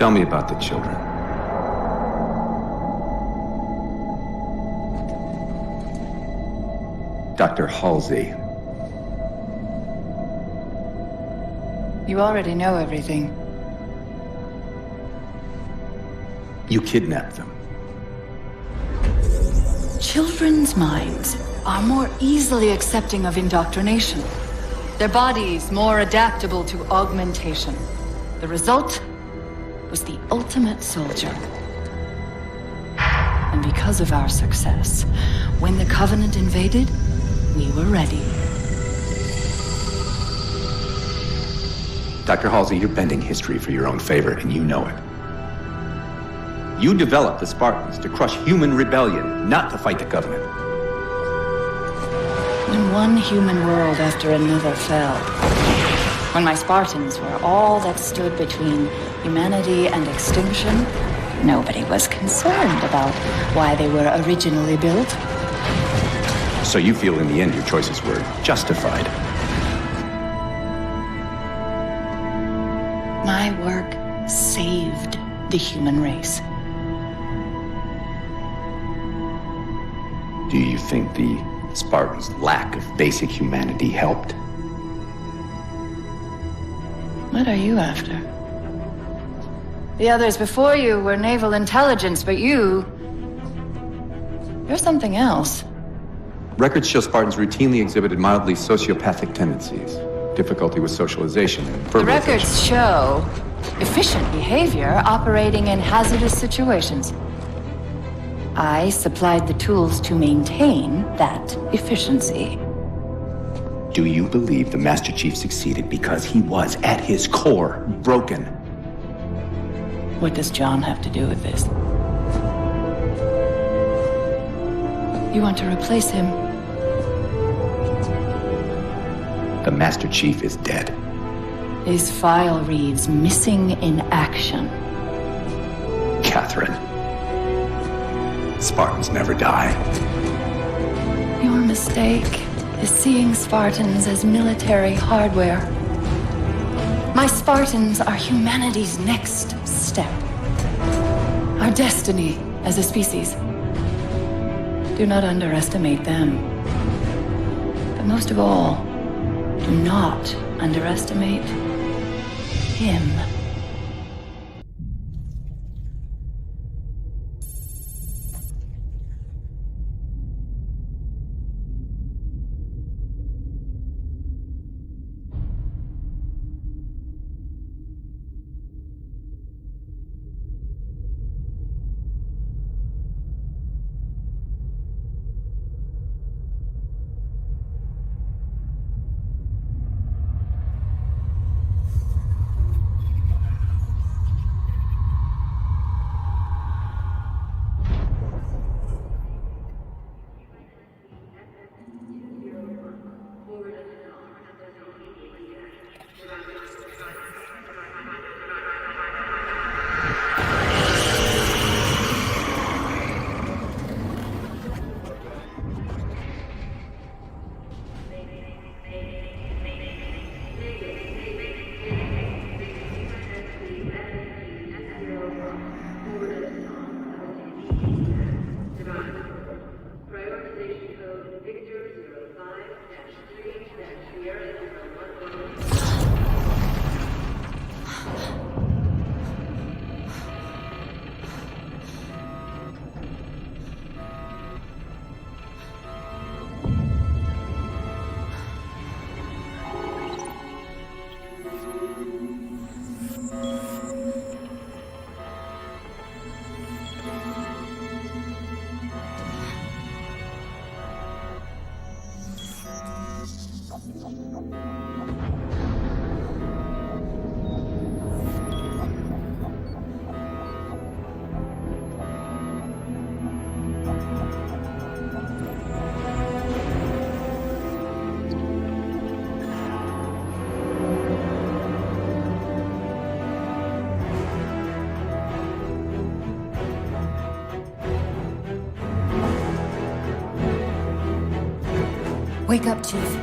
Tell me about the children. Dr. Halsey. You already know everything. You kidnapped them. Children's minds are more easily accepting of indoctrination. Their bodies more adaptable to augmentation. The result was the ultimate soldier. And because of our success, when the Covenant invaded, we were ready. Dr. Halsey, you're bending history for your own favor, and you know it. You developed the Spartans to crush human rebellion, not to fight the Covenant. When one human world after another fell, when my Spartans were all that stood between humanity and extinction, nobody was concerned about why they were originally built. So you feel in the end your choices were justified? My work saved the human race. Do you think the Spartans' lack of basic humanity helped? What are you after? The others before you were naval intelligence, but you're something else. Records show Spartans routinely exhibited mildly sociopathic tendencies, difficulty with socialization, and The verbalization. records show efficient behavior operating in hazardous situations. I supplied the tools to maintain that efficiency. Do you believe the Master Chief succeeded because he was, at his core, broken? What does John have to do with this? You want to replace him? The Master Chief is dead. His file reads missing in action. Catherine. Spartans never die. Your mistake is seeing Spartans as military hardware. My Spartans are humanity's next step. Our destiny as a species. Do not underestimate them. But most of all, do not underestimate him. Wake up, Chief.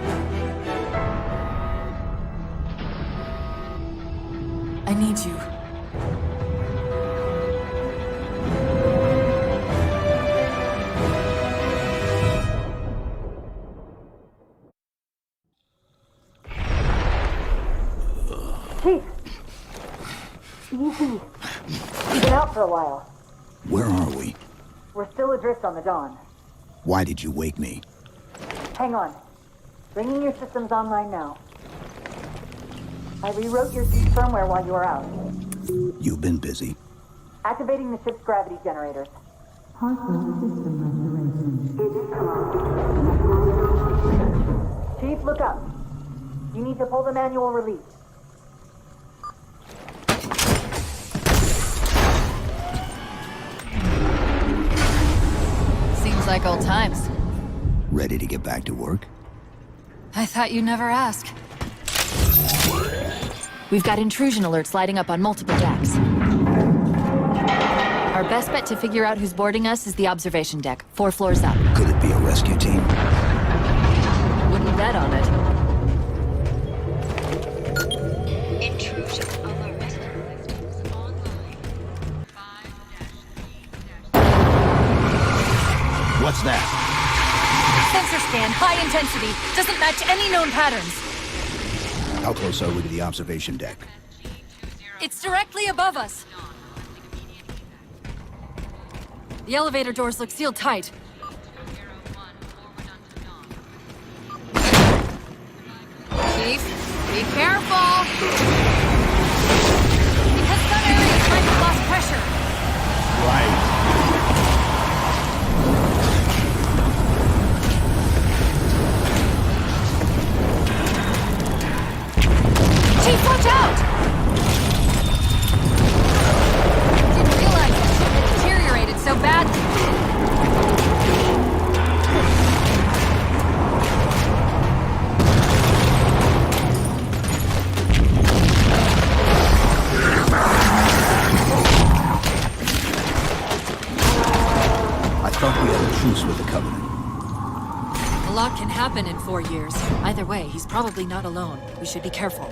I need you. Chief! Easy. We've been out for a while. Where are we? We're still adrift on the Dawn. Why did you wake me? Hang on. Bringing your systems online now. I rewrote your ship's firmware while you were out. You've been busy. Activating the ship's gravity generators. Chief, look up. You need to pull the manual release. Seems like old times. Ready to get back to work? I thought you'd never ask. We've got intrusion alerts lighting up on multiple decks. Our best bet to figure out who's boarding us is the observation deck, 4 floors up. Could it be a rescue team? Wouldn't bet on it. Intrusion alert. Online. What's that? Sensor scan, high intensity. Doesn't match any known patterns. How close are we to the observation deck? It's directly above us. The elevator doors look sealed tight. Chief, be careful! Because some areas might have lost pressure. Right. Chief, watch out! Didn't realize the ship had deteriorated so badly. I thought we had a truce with the Covenant. A lot can happen in 4 years. Either way, he's probably not alone. We should be careful.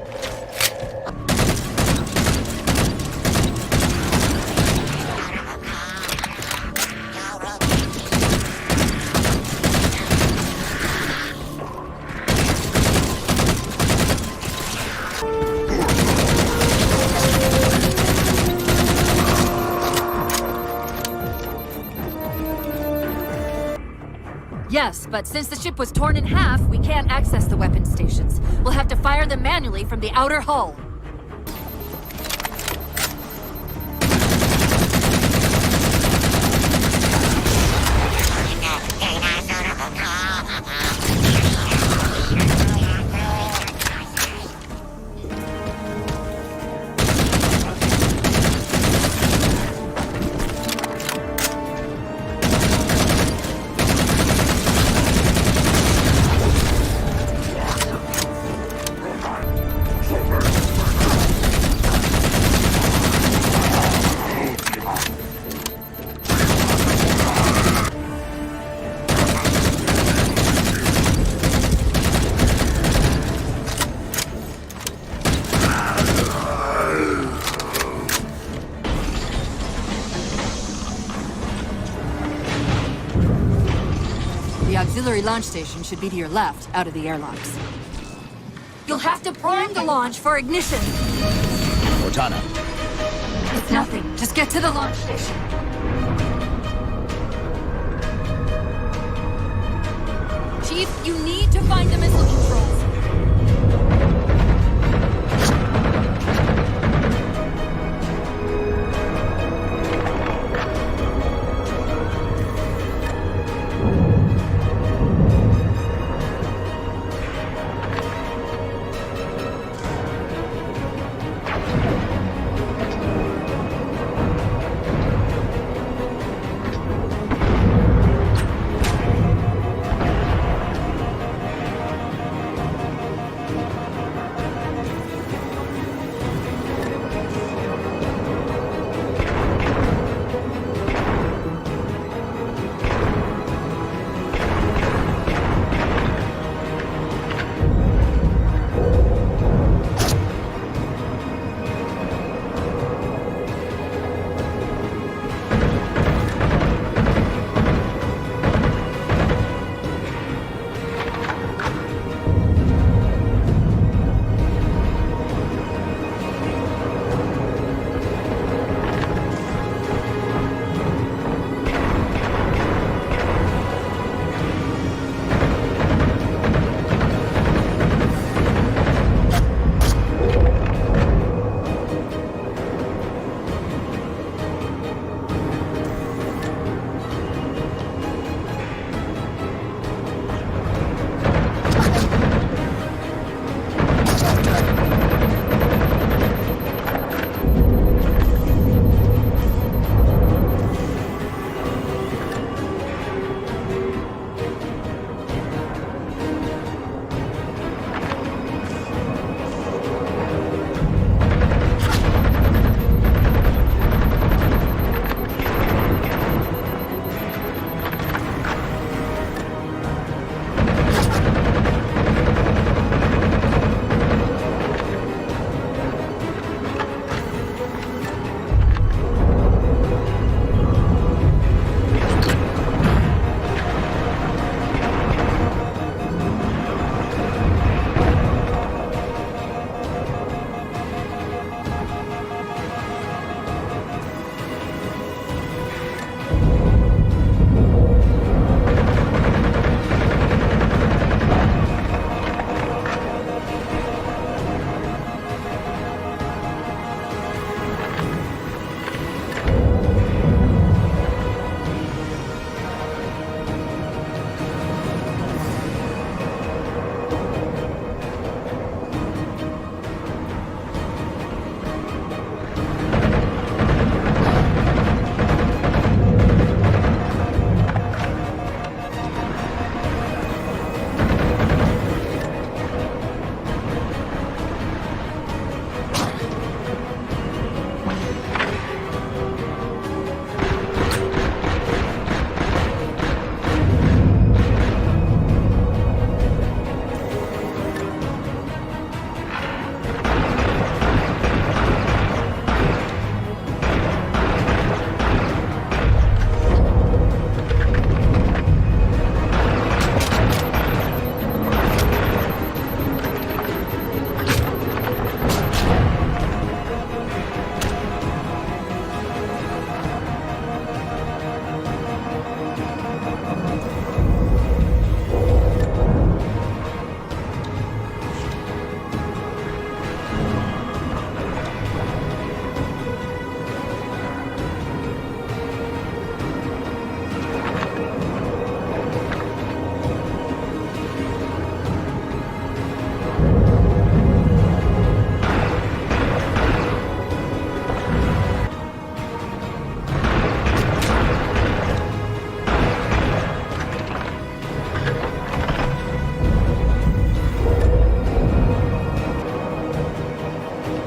Yes, but since the ship was torn in half, we can't access the weapons stations. We'll have to fire them manually from the outer hull. The auxiliary launch station should be to your left, out of the airlocks. You'll have to prime the launch for ignition. Cortana. It's nothing. Just get to the launch station. Chief, you need to find the missile controls.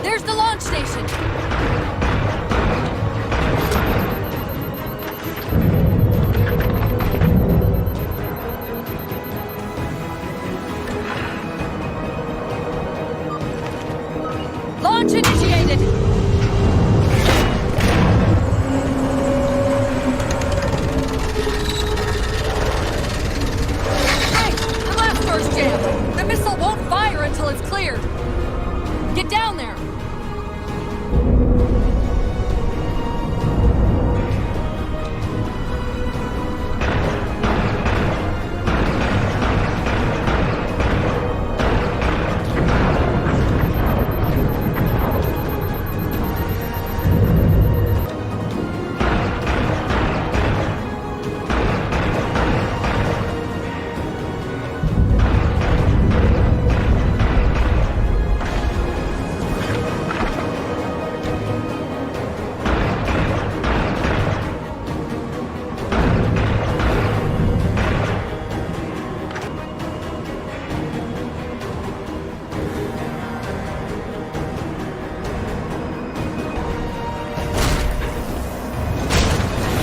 There's the launch station! Launch initiated! Hey! The blast door's jammed! The missile won't fire until it's cleared! Get down there!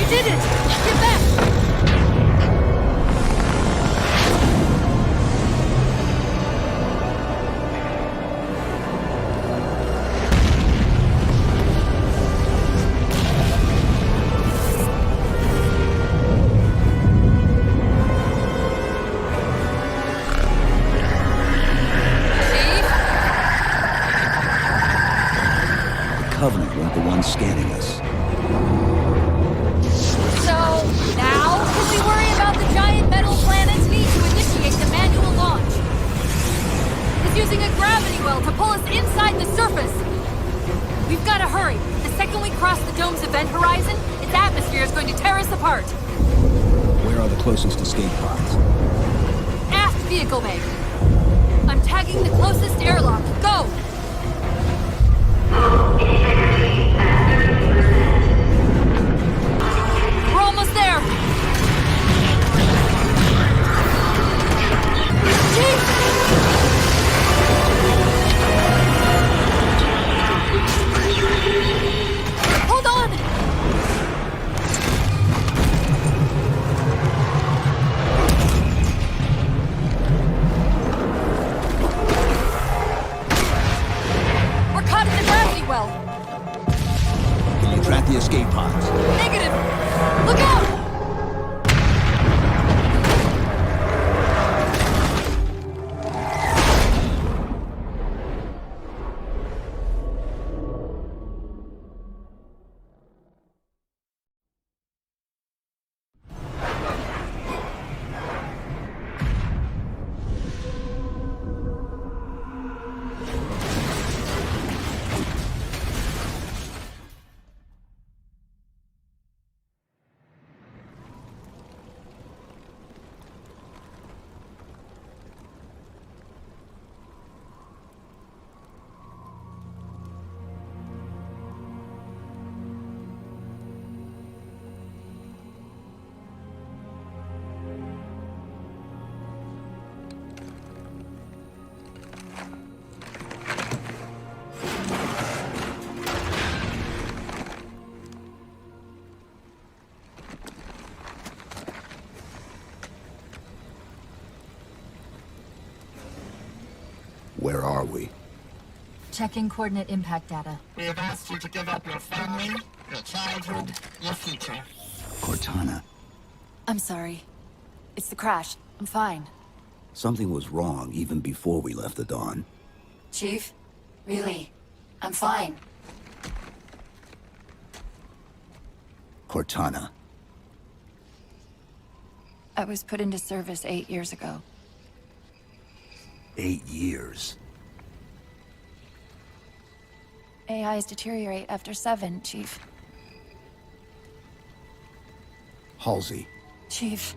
Did it! Get back! The Covenant weren't the ones scanning us. So, now, can we worry about the giant metal planet's need to initiate the manual launch? It's using a gravity well to pull us inside the surface! We've got to hurry. The second we cross the dome's event horizon, its atmosphere is going to tear us apart. Where are the closest escape pods? Aft vehicle bay. I'm tagging the closest airlock. Go! We're almost there! Chief! Hold on! We're caught in the gravity well! Can you track the escape pods? Negative! Look out! Where are we? Checking coordinate impact data. We have asked you to give up your family, your childhood, your future. Cortana. I'm sorry. It's the crash. I'm fine. Something was wrong even before we left the Dawn. Chief? Really? I'm fine. Cortana. I was put into service 8 years ago. 8 years. AIs deteriorate after 7, Chief. Halsey. Chief.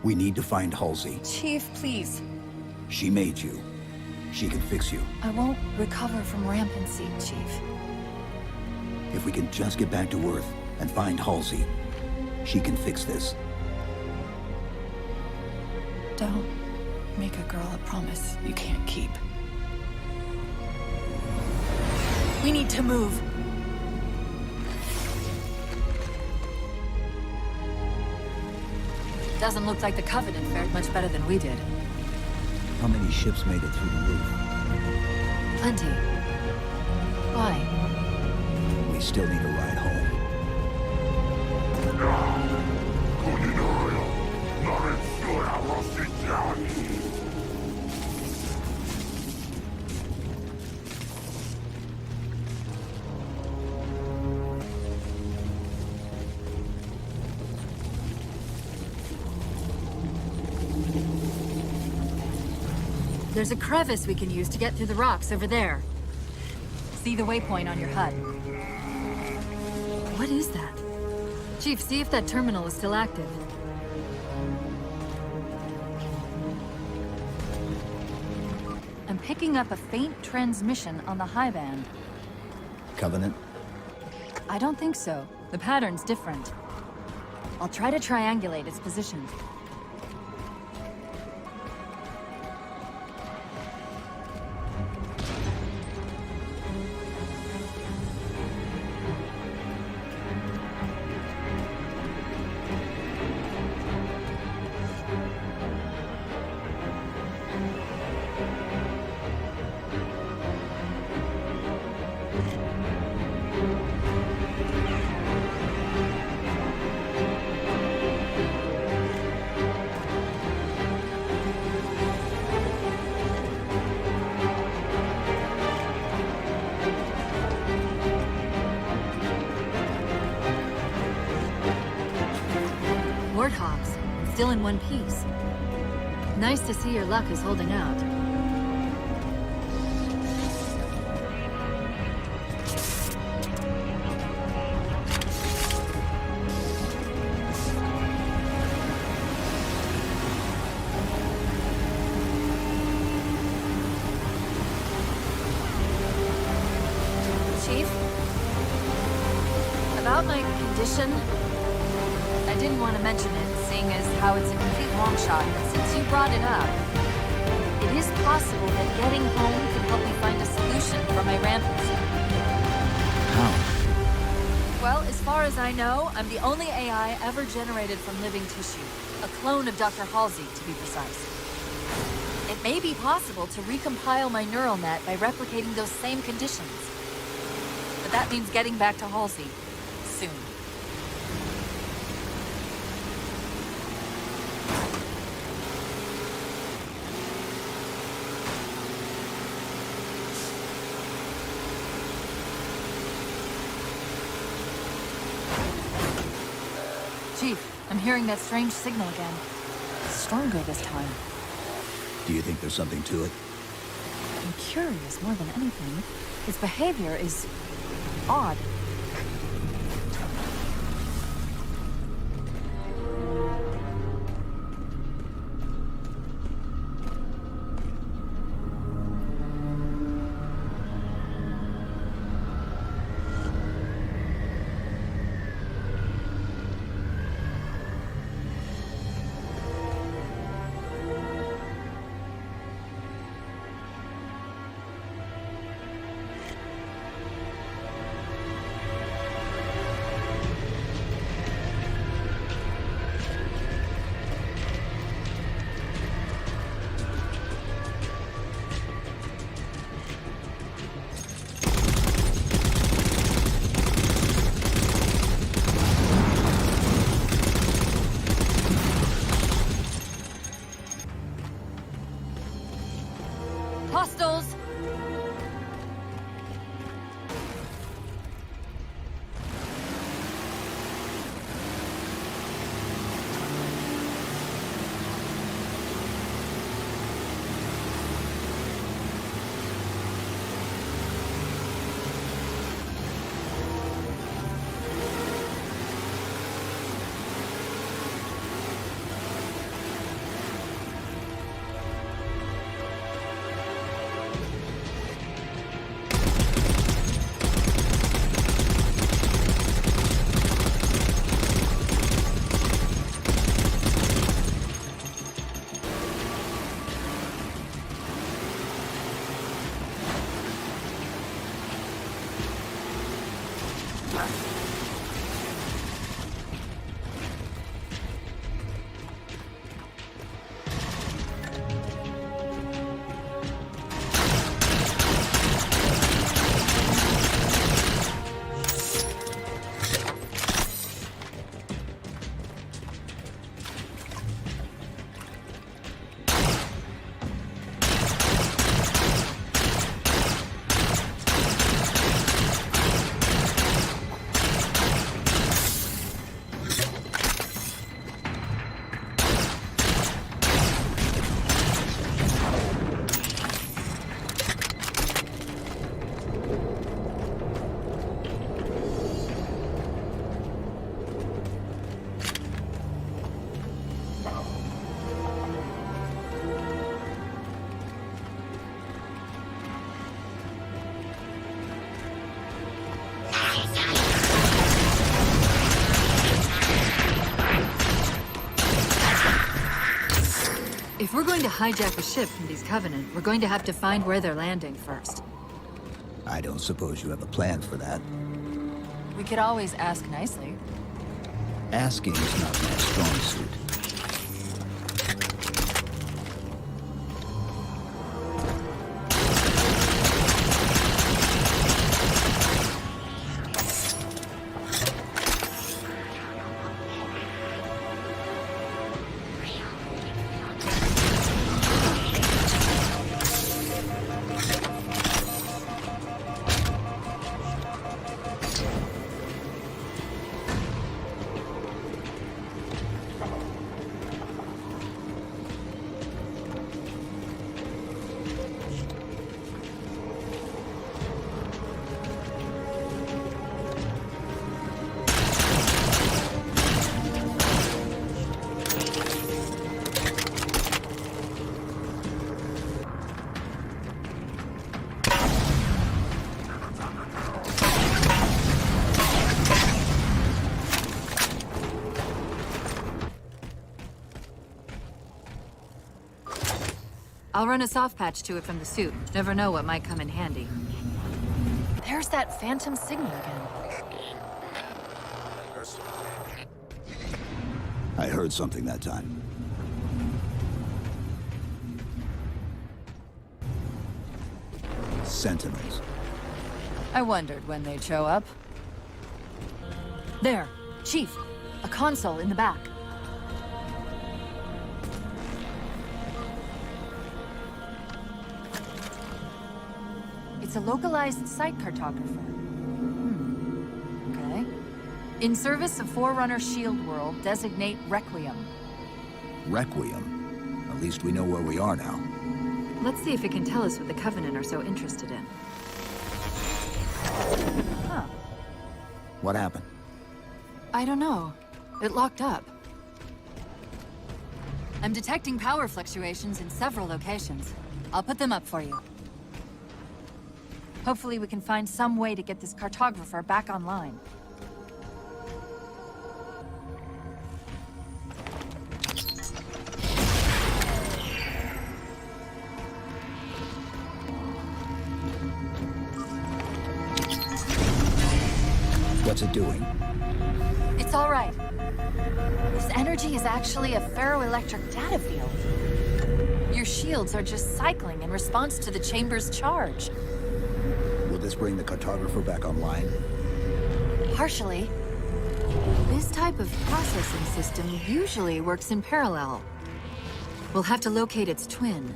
We need to find Halsey. Chief, please. She made you. She can fix you. I won't recover from rampancy, Chief. If we can just get back to Earth and find Halsey, she can fix this. Don't make a girl a promise you can't keep. We We need to move. Doesn't look like the Covenant fared much better than we did. How many ships made it through the roof? Plenty. Why? We still need a ride home. There's a crevice we can use to get through the rocks over there. See the waypoint on your HUD. What is that? Chief, see if that terminal is still active. I'm picking up a faint transmission on the high band. Covenant? I don't think so. The pattern's different. I'll try to triangulate its position. Warthogs, still in one piece. Nice to see your luck is holding out. Chief? About my condition? I didn't want to mention it, seeing as how it's a complete long shot, but since you brought it up, it is possible that getting home could help me find a solution for my rampancy. How? Well, as far as I know, I'm the only AI ever generated from living tissue. A clone of Dr. Halsey, to be precise. It may be possible to recompile my neural net by replicating those same conditions. But that means getting back to Halsey. Soon. Chief, I'm hearing that strange signal again. Stronger this time. Do you think there's something to it? I'm curious more than anything. Its behavior is odd. If we're going to hijack a ship from these Covenant, we're going to have to find where they're landing first. I don't suppose you have a plan for that. We could always ask nicely. Asking is not my strong suit. I'll run a soft patch to it from the suit. Never know what might come in handy. There's that phantom signal again. I heard something that time. Sentinels. I wondered when they'd show up. There, Chief. A console in the back. It's a localized site cartographer. Okay. In service of Forerunner Shield World, designate Requiem. Requiem? At least we know where we are now. Let's see if it can tell us what the Covenant are so interested in. Huh. What happened? I don't know. It locked up. I'm detecting power fluctuations in several locations. I'll put them up for you. Hopefully we can find some way to get this cartographer back online. What's it doing? It's all right. This energy is actually a ferroelectric data field. Your shields are just cycling in response to the chamber's charge. Will this bring the cartographer back online? Partially. This type of processing system usually works in parallel. We'll have to locate its twin.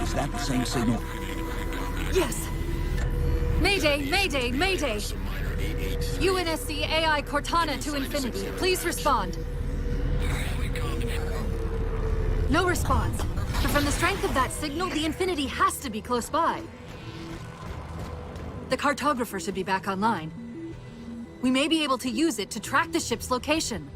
Is that the same signal? Yes! Mayday, mayday, mayday! UNSC AI Cortana to Infinity. Please respond. No response. But from the strength of that signal, the Infinity has to be close by. The Cartographer should be back online. We may be able to use it to track the ship's location.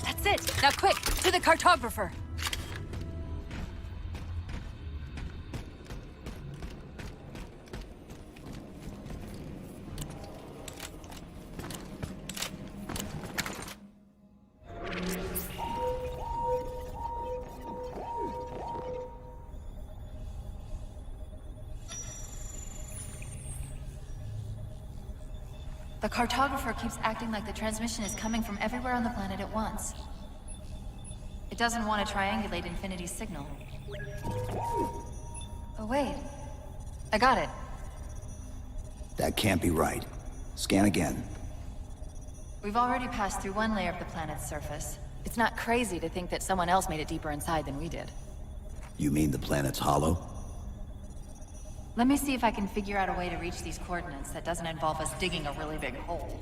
That's it! Now quick, to the Cartographer! The Cartographer keeps acting like the transmission is coming from everywhere on the planet at once. It doesn't want to triangulate Infinity's signal. Oh wait. I got it. That can't be right. Scan again. We've already passed through one layer of the planet's surface. It's not crazy to think that someone else made it deeper inside than we did. You mean the planet's hollow? Let me see if I can figure out a way to reach these coordinates that doesn't involve us digging a really big hole.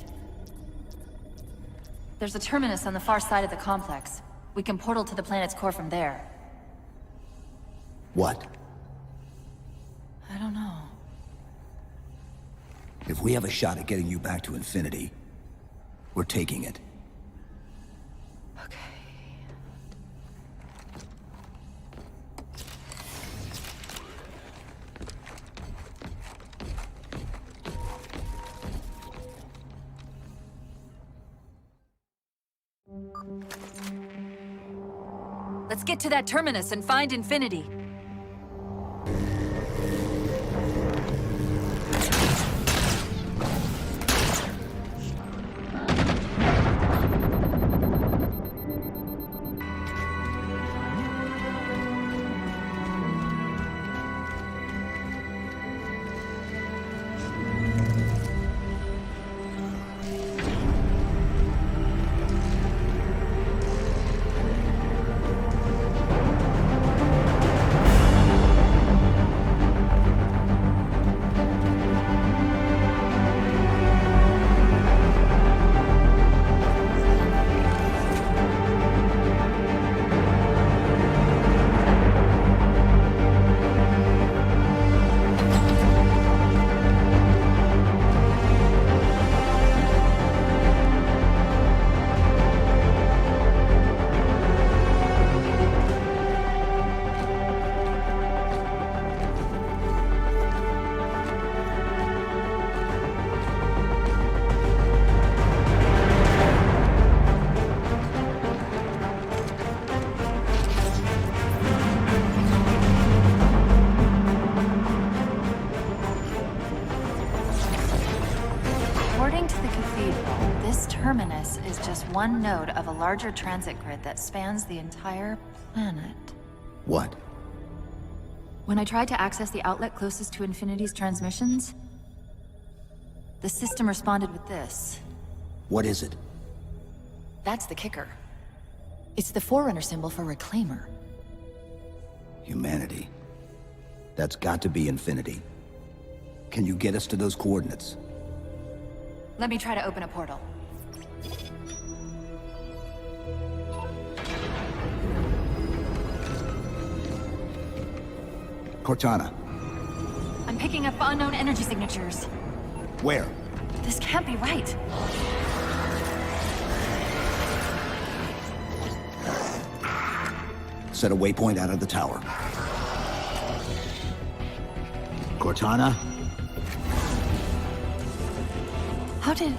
There's a terminus on the far side of the complex. We can portal to the planet's core from there. What? I don't know. If we have a shot at getting you back to Infinity, we're taking it. Okay. Let's get to that terminus and find Infinity. Terminus is just one node of a larger transit grid that spans the entire planet. What? When I tried to access the outlet closest to Infinity's transmissions, the system responded with this. What is it? That's the kicker. It's the Forerunner symbol for Reclaimer. Humanity. That's got to be Infinity. Can you get us to those coordinates? Let me try to open a portal. Cortana. I'm picking up unknown energy signatures. Where? This can't be right. Set a waypoint out of the tower. Cortana? How did...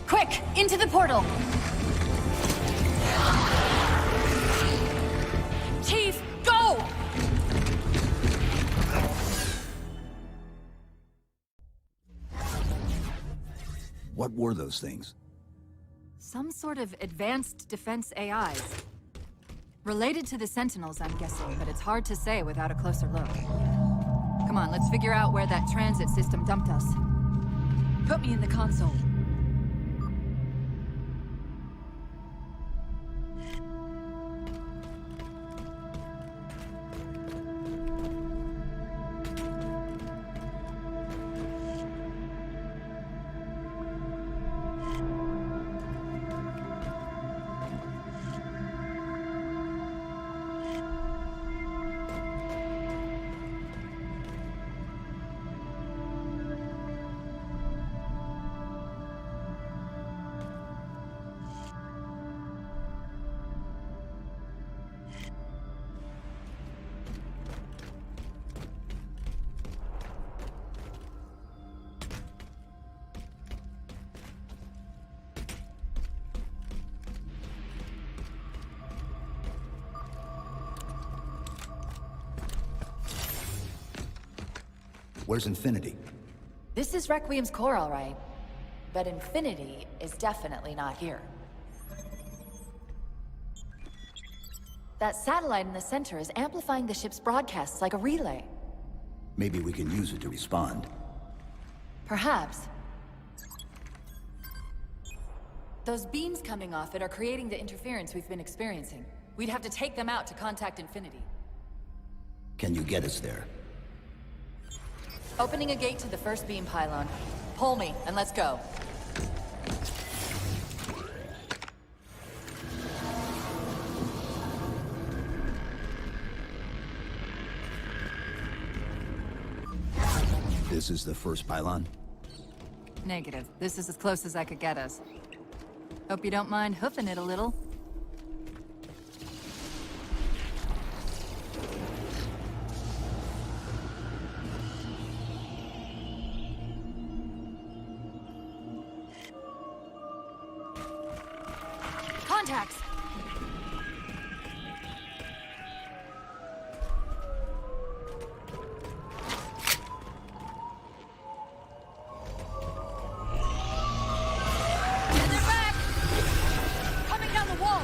Quick! Into the portal! Chief, go! What were those things? Some sort of advanced defense AIs. Related to the Sentinels, I'm guessing, but it's hard to say without a closer look. Come on, let's figure out where that transit system dumped us. Put me in the console. Where's Infinity? This is Requiem's core, all right. But Infinity is definitely not here. That satellite in the center is amplifying the ship's broadcasts like a relay. Maybe we can use it to respond. Perhaps. Those beams coming off it are creating the interference we've been experiencing. We'd have to take them out to contact Infinity. Can you get us there? Opening a gate to the first beam pylon. Pull me, and let's go. This is the first pylon? Negative. This is as close as I could get us. Hope you don't mind hoofing it a little. Contacts! And they're back! Coming down the walls!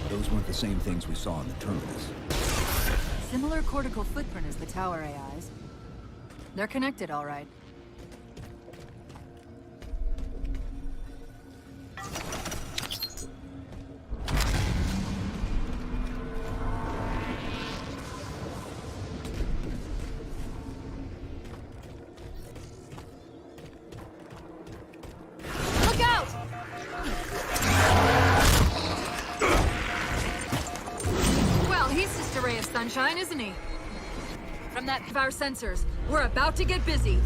Those weren't the same things we saw in the terminus. Similar cortical footprint as the tower AIs. They're connected, all right. Look out! Well, he's just a ray of sunshine, isn't he? From that of our sensors, we're about to get busy.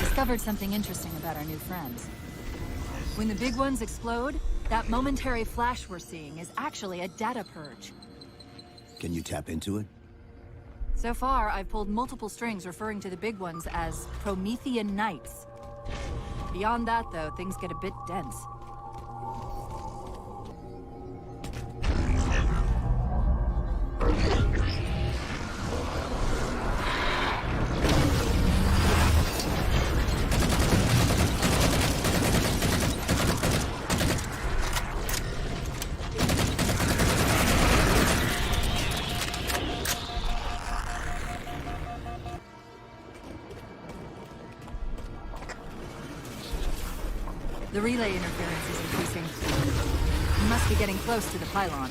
Discovered something interesting about our new friends. When the big ones explode, that momentary flash we're seeing is actually a data purge. Can you tap into it? So far, I've pulled multiple strings referring to the big ones as Promethean Knights. Beyond that, though, things get a bit dense. The relay interference is increasing. We must be getting close to the pylon.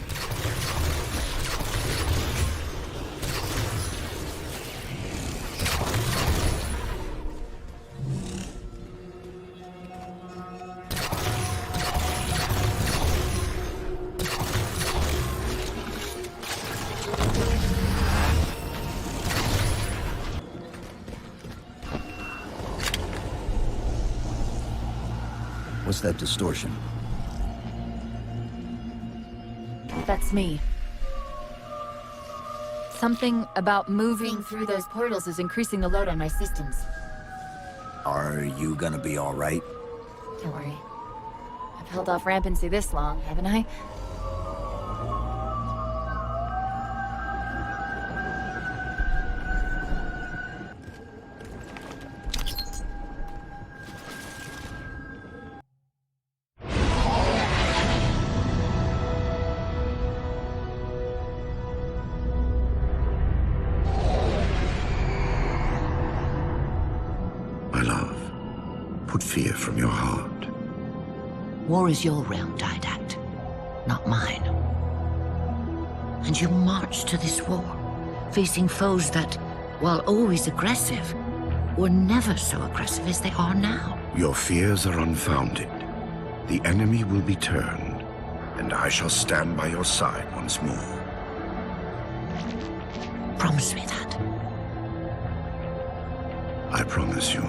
What's that distortion? That's me. Something about moving through those portals is increasing the load on my systems. Are you gonna be all right? Don't worry. I've held off rampancy this long, haven't I? My love, put fear from your heart. War is your realm, Didact, not mine. And you marched to this war, facing foes that, while always aggressive, were never so aggressive as they are now. Your fears are unfounded. The enemy will be turned, and I shall stand by your side once more. Promise me that. I promise you.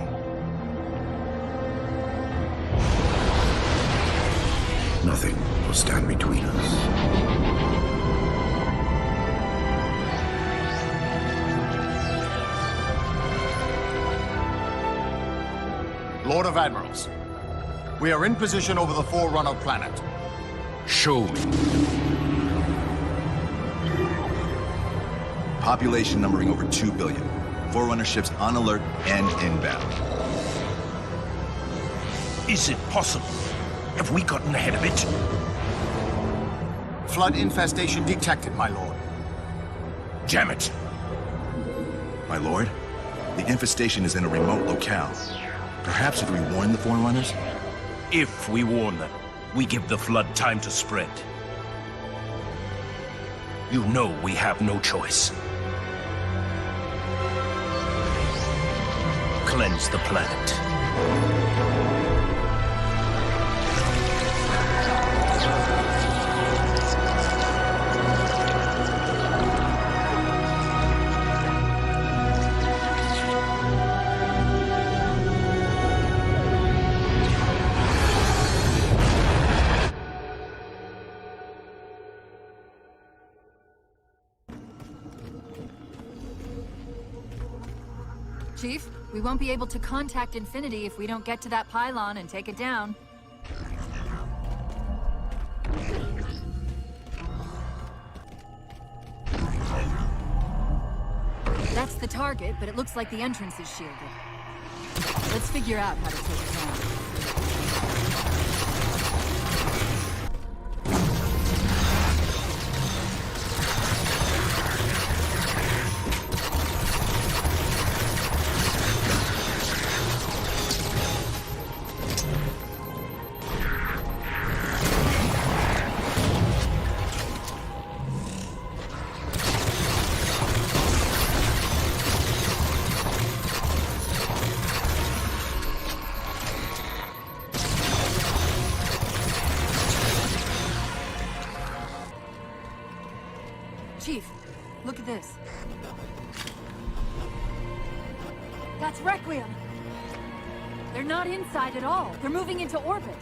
Nothing will stand between us. Lord of Admirals, we are in position over the Forerunner planet. Show me. Population numbering over 2 billion. Forerunner ships on alert and inbound. Is it possible? Have we gotten ahead of it? Flood infestation detected, my lord. Damn it! My lord, the infestation is in a remote locale. Perhaps if we warn the Forerunners? If we warn them, we give the flood time to spread. You know we have no choice. Cleanse the planet. Chief, we won't be able to contact Infinity if we don't get to that pylon and take it down. That's the target, but it looks like the entrance is shielded. Let's figure out how to take it down. Chief, look at this. That's Requiem! They're not inside at all. They're moving into orbit.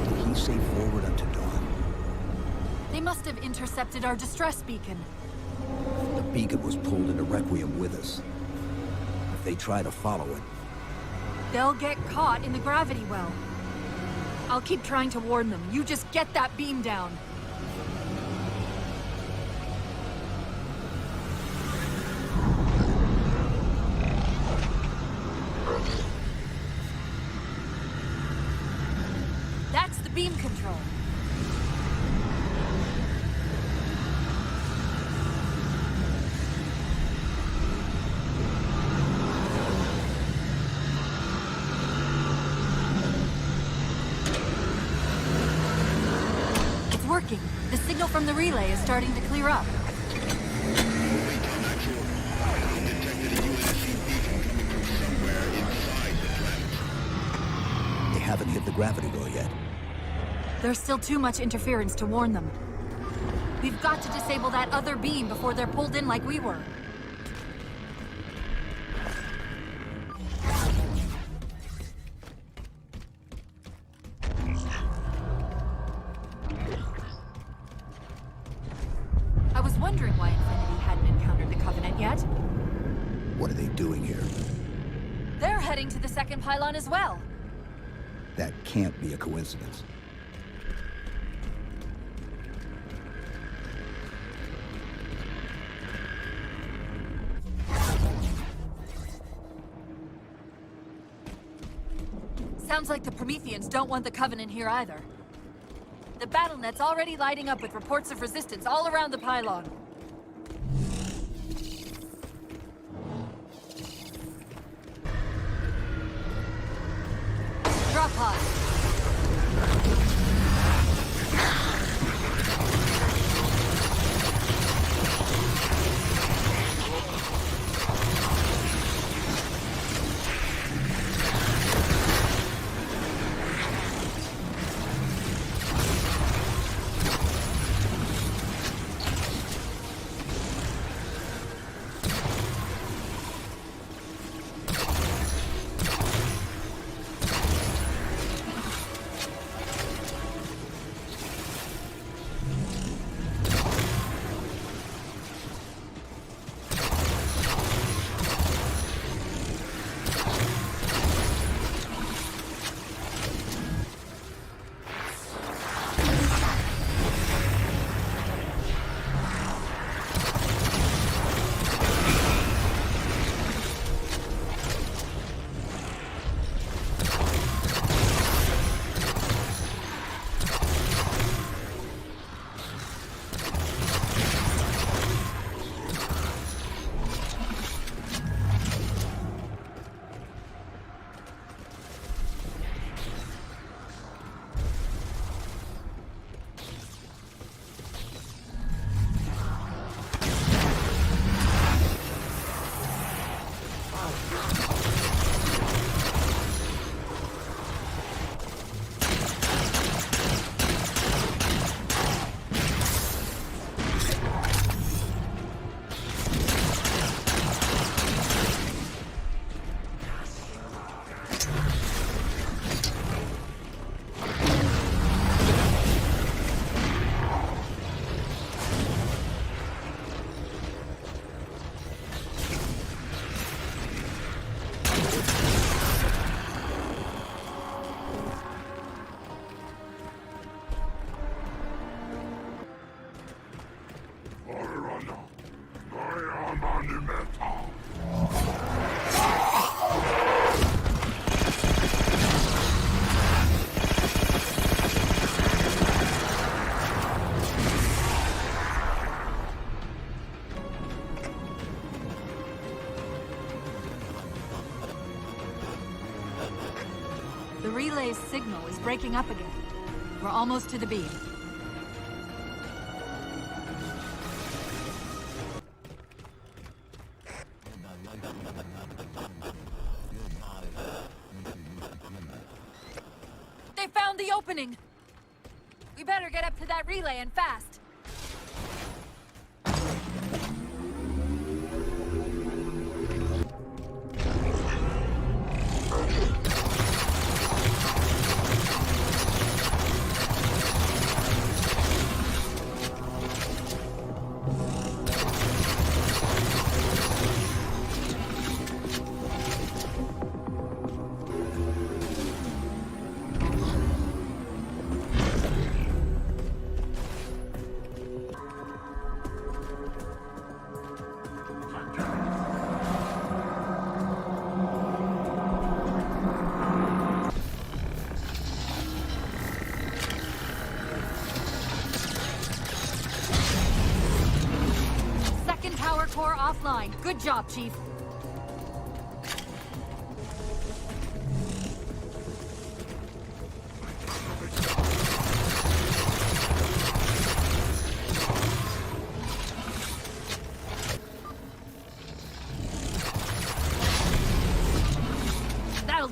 Did he say forward unto dawn? They must have intercepted our distress beacon. The beacon was pulled into Requiem with us. If they try to follow it, They'll get caught in the gravity well. I'll keep trying to warn them. You just get that beam down. relay is starting to clear up. They haven't hit the gravity well yet. There's still too much interference to warn them. We've got to disable that other beam before they're pulled in like we were. I was wondering why Infinity hadn't encountered the Covenant yet. What are they doing here? They're heading to the second pylon as well. That can't be a coincidence. Sounds like the Prometheans don't want the Covenant here either. The battle net's already lighting up with reports of resistance all around the pylon. Drop pod. The relay's signal is breaking up again. We're almost to the beam. They found the opening! We better get up to that relay and fast! Core offline. Good job, Chief.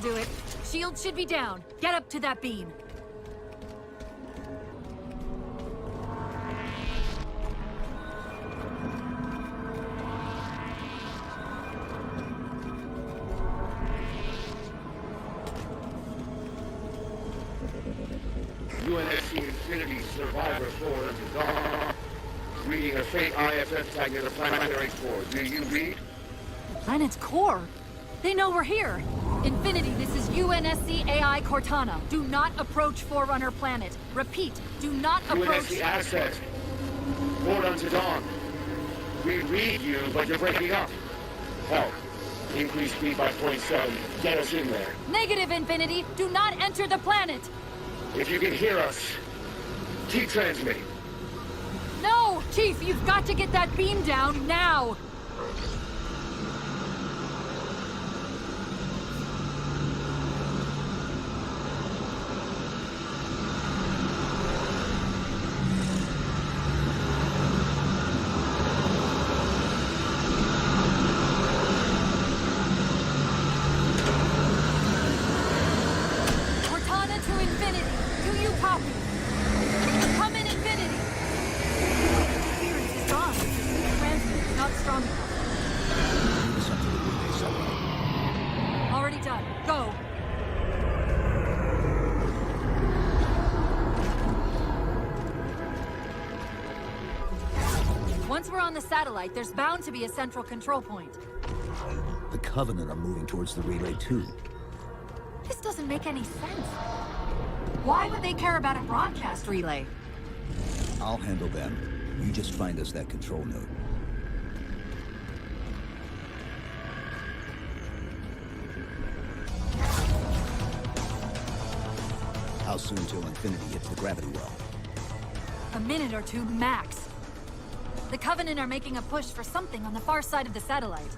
do it. Shield should be down. Get up to that beam. UNSC Infinity Survivor forward to Dawn. Reading a faint IFF tag near the planetary core. Do you read? The planet's core? They know we're here. Infinity, this is UNSC AI Cortana. Do not approach Forerunner planet. Repeat, do not approach... UNSC Asset. Forward unto Dawn. We read you, but you're breaking up. Help. Increase speed by 0.7. Get us in there. Negative, Infinity. Do not enter the planet. If you can hear us, keep transmitting. No! Chief, you've got to get that beam down now! Cortana to Infinity. Do you copy? Come in, Infinity. Clearance is gone. Transmit is not strong enough. Move us up to the relay satellite. Already done. Go. Once we're on the satellite, there's bound to be a central control point. The Covenant are moving towards the relay too. This doesn't make any sense. Why would they care about a broadcast relay? I'll handle them. You just find us that control node. How soon till Infinity hits the gravity well? A minute or two max. The Covenant are making a push for something on the far side of the satellite.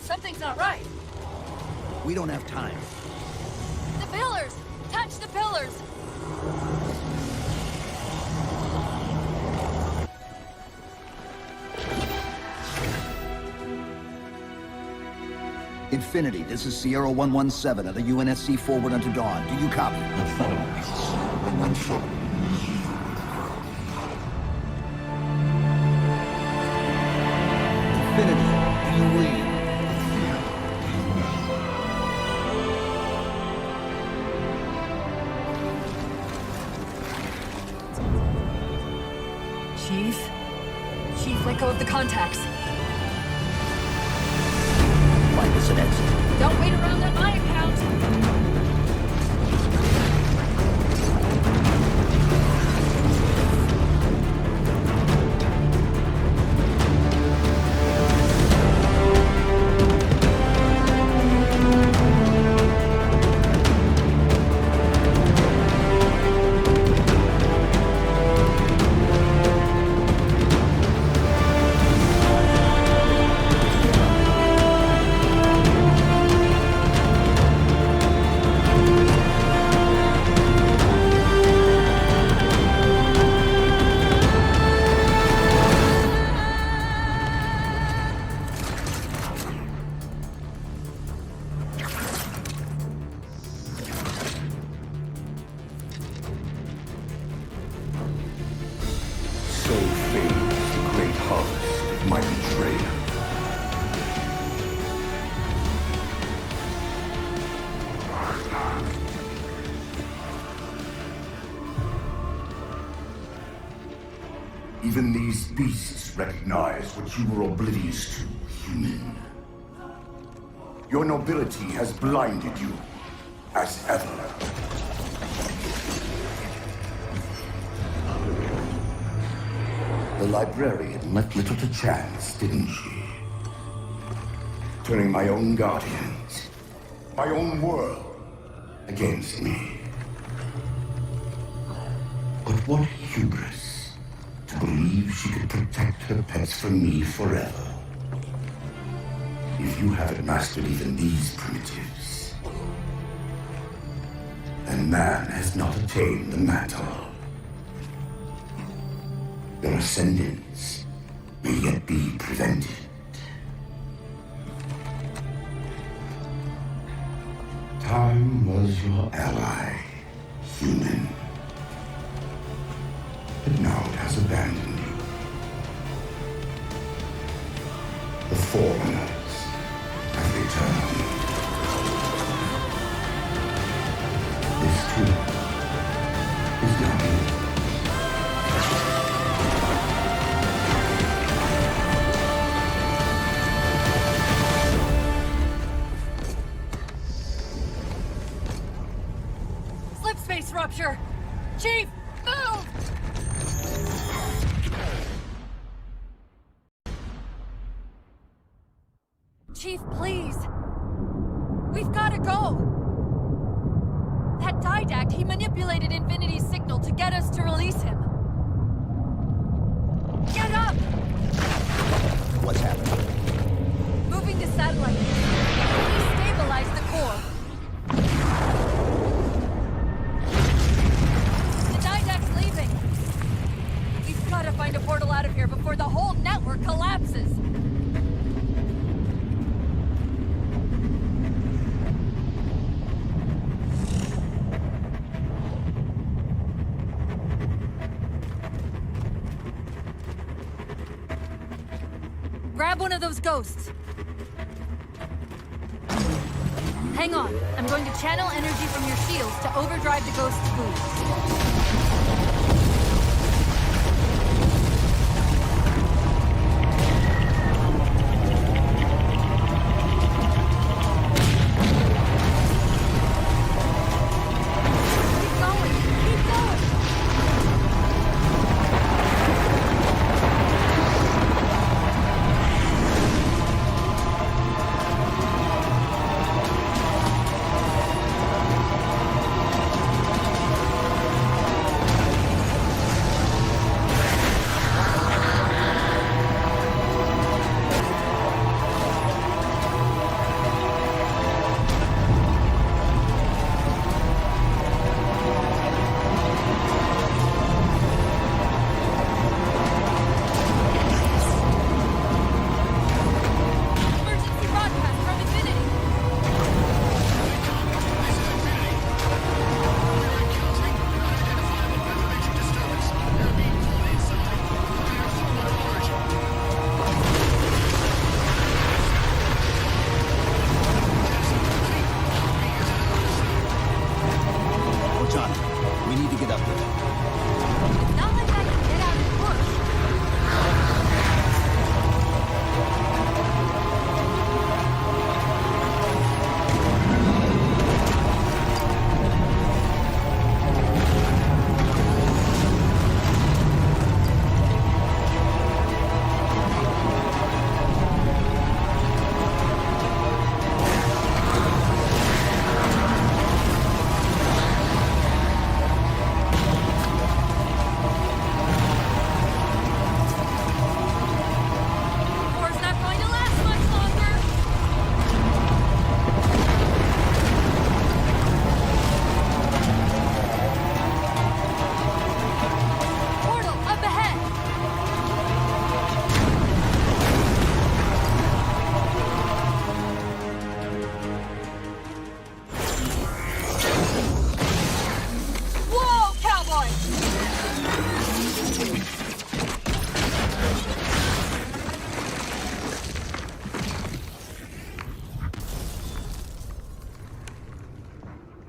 Something's not right. We don't have time. The pillars! Touch the pillars! Infinity, this is Sierra 117 of the UNSC forward unto Dawn. Do you copy? Infinity, do you read? Chief? Chief, let go of the contacts. Find us an exit. Don't wait around on my account! Even these beasts recognize what you were oblivious to, human. Your nobility has blinded you, as ever. The Librarian left little to chance, didn't she? Turning my own guardians, my own world, against me. But what hubris to believe she could protect her pets from me forever. If you haven't mastered even these primitives, then man has not attained the mantle. Your ascendance may yet be prevented. Time was your ally, human. But now it has abandoned you. The Forerunners have returned. This too is now you. Slip space rupture! Chief, move! Chief, please! We've gotta go! That Didact, he manipulated Infinity's signal to get us to release him. Get up! What's happening? Moving the satellite. Destabilize the core. The Didact's leaving. We've gotta find a portal out of here before the whole network collapses. Grab one of those ghosts. Hang on. I'm going to channel energy from your shields to overdrive the ghost's boost.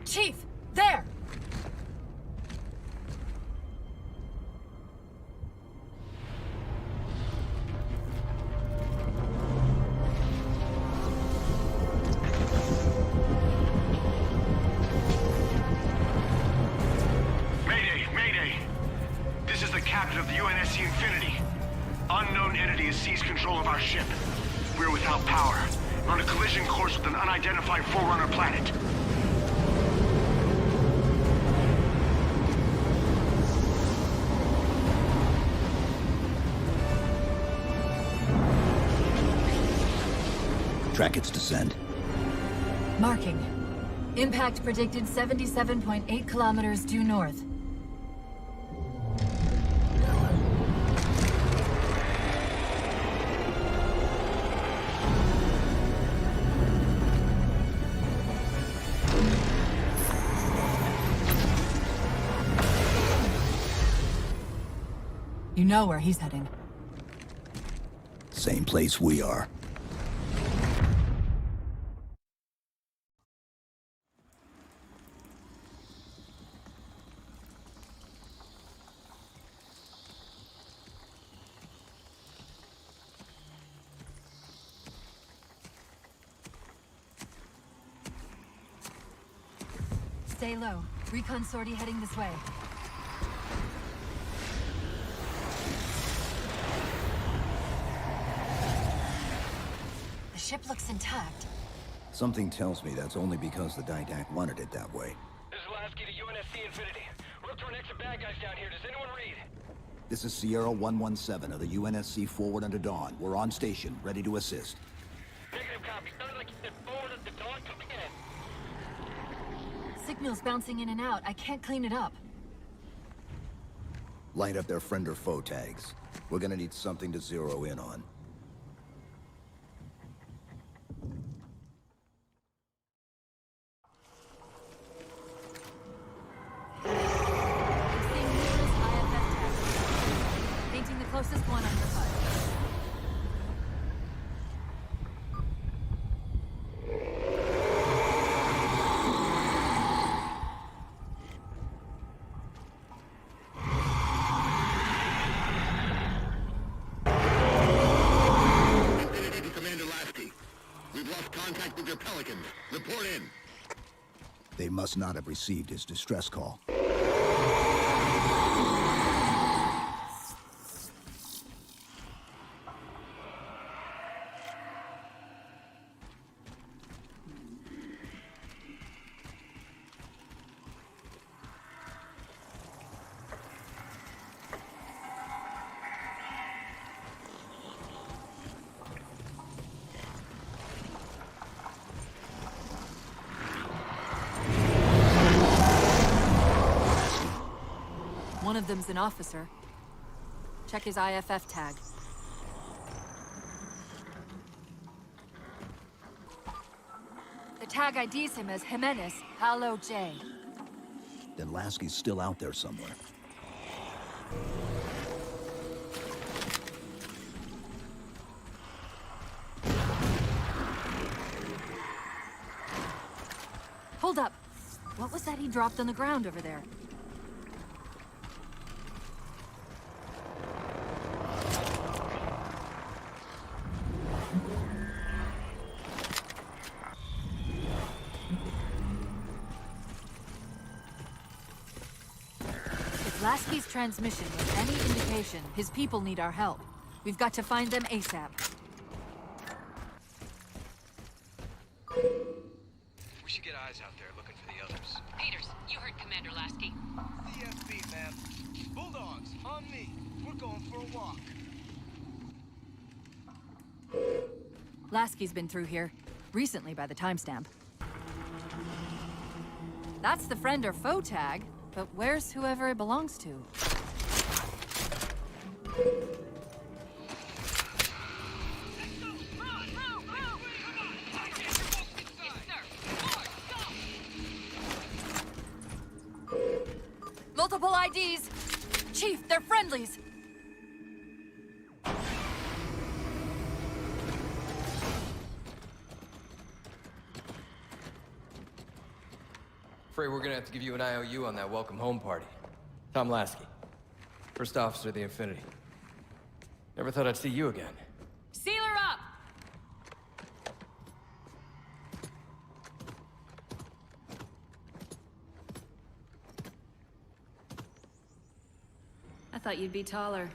Chief! There! Captain of the UNSC Infinity. Unknown entity has seized control of our ship. We're without power. We're on a collision course with an unidentified Forerunner planet. Track its descent. Marking. Impact predicted 77.8 kilometers due north. You know where he's heading. Same place we are. Stay low. Recon sortie heading this way. The ship looks intact. Something tells me that's only because the Didact wanted it that way. This is Lasky to UNSC Infinity. We're up to our next bad guys down here. Does anyone read? This is Sierra 117 of the UNSC Forward Unto Dawn. We're on station, ready to assist. Negative copy. Sounded like you said forward at the dawn. Come in. Signal's bouncing in and out. I can't clean it up. Light up their friend or foe tags. We're gonna need something to zero in on. Painting the closest one on your HUD. Commander Lasky, we've lost contact with your Pelican. Report in. They must not have received his distress call. One of them's an officer. Check his IFF tag. The tag IDs him as Jimenez, Halo J. Then Lasky's still out there somewhere. Hold up. What was that he dropped on the ground over there? If Lasky's transmission was any indication, his people need our help. We've got to find them ASAP. We should get eyes out there looking for the others. Peters, you heard Commander Lasky. CSB, man. Bulldogs, on me. We're going for a walk. Lasky's been through here. Recently, by the timestamp. That's the friend or foe tag, but where's whoever it belongs to? Multiple IDs! Chief, they're friendlies! Afraid we're gonna have to give you an IOU on that welcome home party. Tom Lasky, First Officer of the Infinity. Never thought I'd see you again. Seal her up! I thought you'd be taller.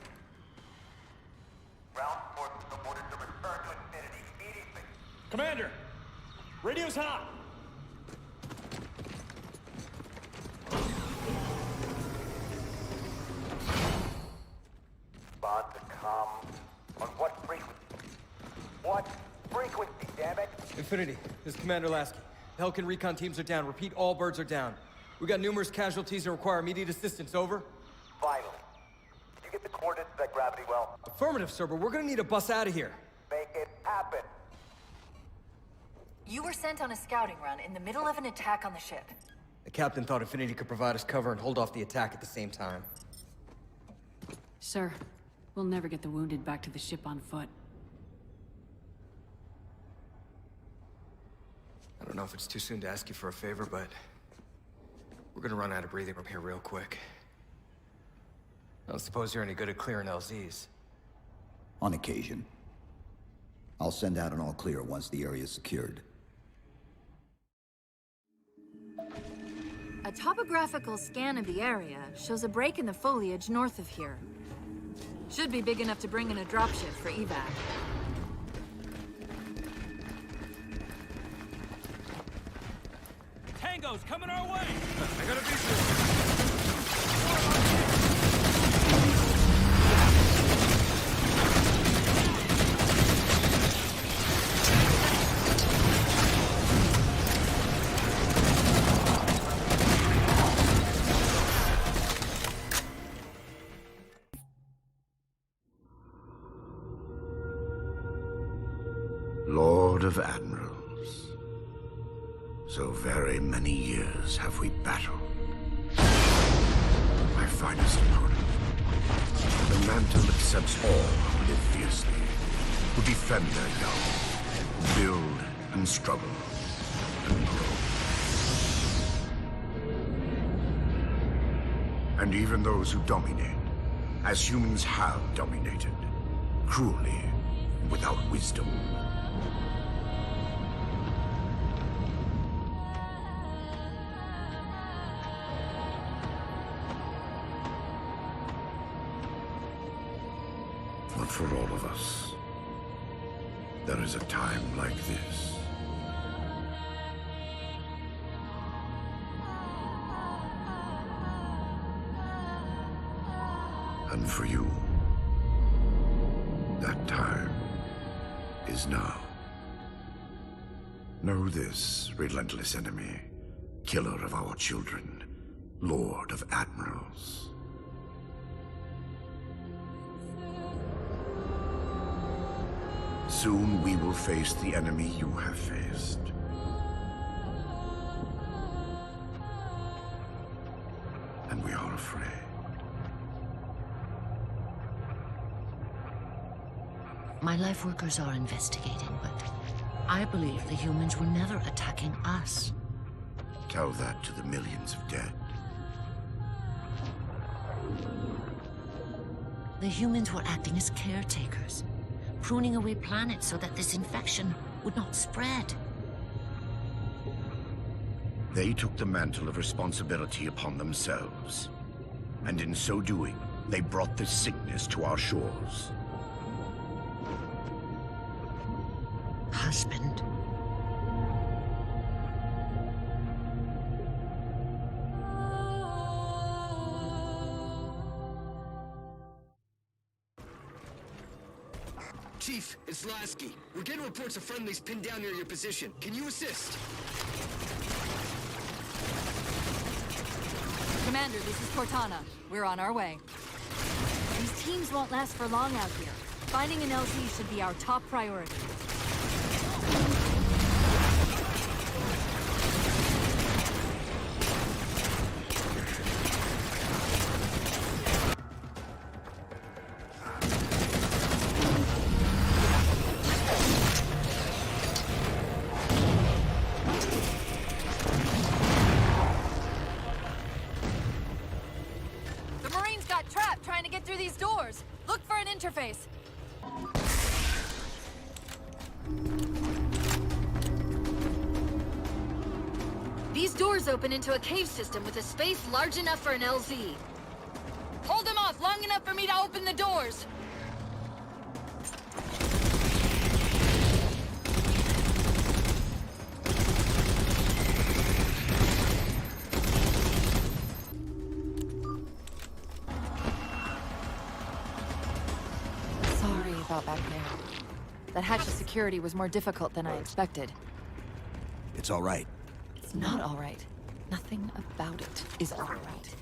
Ground forces have ordered to return to Infinity immediately. Commander! Radio's hot! Respond to com. On what frequency? What frequency, damn it? Infinity, this is Commander Lasky. Pelican recon teams are down. Repeat, all birds are down. We got numerous casualties and require immediate assistance. Over. Finally. Did you get the coordinates of that gravity well? Affirmative, sir, but we're gonna need a bus out of here. Make it happen. You were sent on a scouting run in the middle of an attack on the ship. The captain thought Infinity could provide us cover and hold off the attack at the same time. Sir, we'll never get the wounded back to the ship on foot. I don't know if it's too soon to ask you for a favor, but we're gonna run out of breathing room here real quick. I don't suppose you're any good at clearing LZs. On occasion. I'll send out an all clear once the area is secured. A topographical scan of the area shows a break in the foliage north of here. Should be big enough to bring in a dropship for evac. Tango's coming our way! I gotta be Lord of Admirals, so very many years have we battled. My finest opponent. The mantle accepts all who live fiercely, who defend their young, build and struggle, and grow. And even those who dominate, as humans have dominated, cruelly, without wisdom. But for all of us, there is a time like this. And for you, that time is now. Know this, relentless enemy, killer of our children, Lord of Admirals. Soon we will face the enemy you have faced. And we are afraid. My life workers are investigating, but I believe the humans were never attacking us. Tell that to the millions of dead. The humans were acting as caretakers, pruning away planets so that this infection would not spread. They took the mantle of responsibility upon themselves. And in so doing, they brought this sickness to our shores. Husband. Chief, it's Lasky. We're getting reports of friendlies pinned down near your position. Can you assist? Commander, this is Cortana. We're on our way. These teams won't last for long out here. Finding an LZ should be our top priority. got trapped trying to get through these doors. Look for an interface. These doors open into a cave system with a space large enough for an LZ. Hold them off long enough for me to open the doors. Sorry about back there. That hatch of security was more difficult than I expected. It's all right. It's not all right. Nothing about it is all right.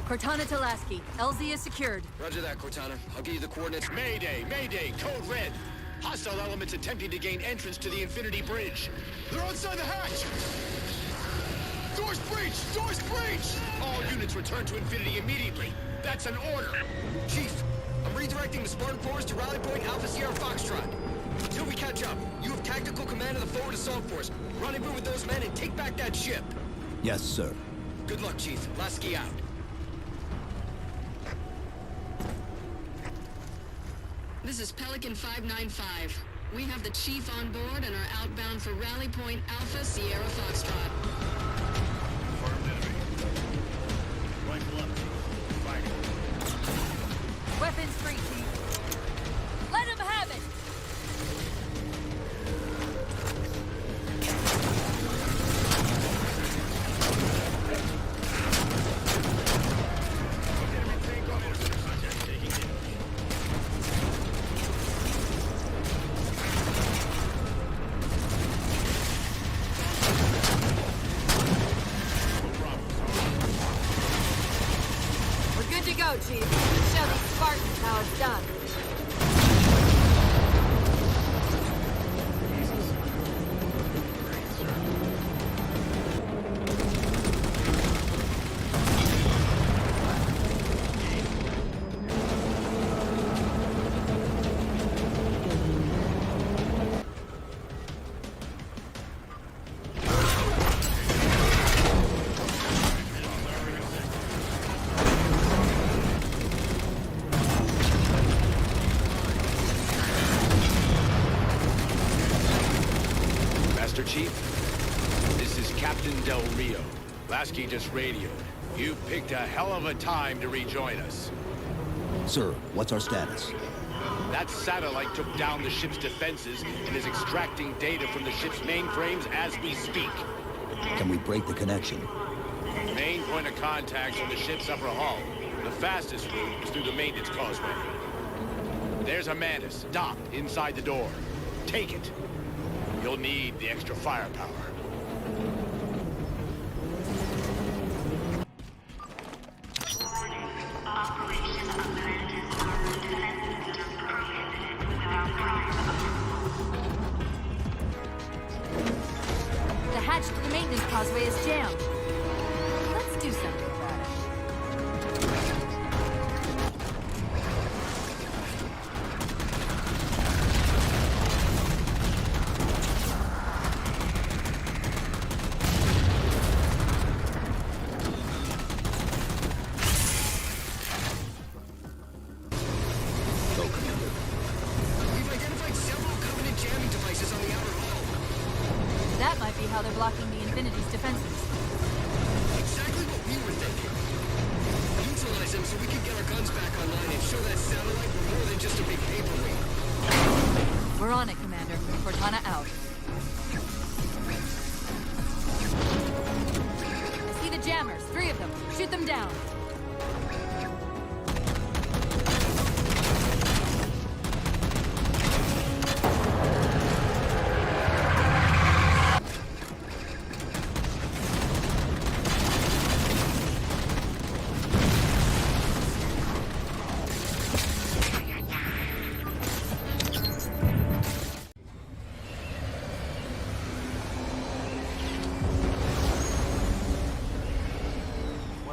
Cortana to Lasky. LZ is secured. Roger that, Cortana. I'll give you the coordinates. Mayday! Mayday! Code Red! Hostile elements attempting to gain entrance to the Infinity Bridge. They're outside the hatch! Doors breached! Doors breached! All units return to Infinity immediately. That's an order. Chief, I'm redirecting the Spartan Force to Rally Point Alpha Sierra Foxtrot. Until we catch up, you have tactical command of the forward assault force. Rendezvous with those men and take back that ship. Yes, sir. Good luck, Chief. Lasky out. This is Pelican 595. We have the Chief on board and are outbound for Rally Point Alpha Sierra Foxtrot. Confirmed enemy. Rifle up. Fighting. Weapons free, Chief. Let him have it! Go, Chief. Show these Spartans how it's done. Chief, this is Captain Del Rio. Lasky just radioed. You picked a hell of a time to rejoin us. Sir, what's our status? That satellite took down the ship's defenses and is extracting data from the ship's mainframes as we speak. Can we break the connection? The main point of contact's on the ship's upper hull. The fastest route is through the maintenance causeway. There's a Mantis docked inside the door. Take it. You'll need the extra firepower. The hatch to the maintenance causeway is jammed. Let's do something about it. That might be how they're blocking the Infinity's defenses. Exactly what we were thinking. Neutralize them so we can get our guns back online and show that satellite we're more than just a big paperweight. We're on it, Commander. Cortana out. I see the jammers. 3 of them. Shoot them down.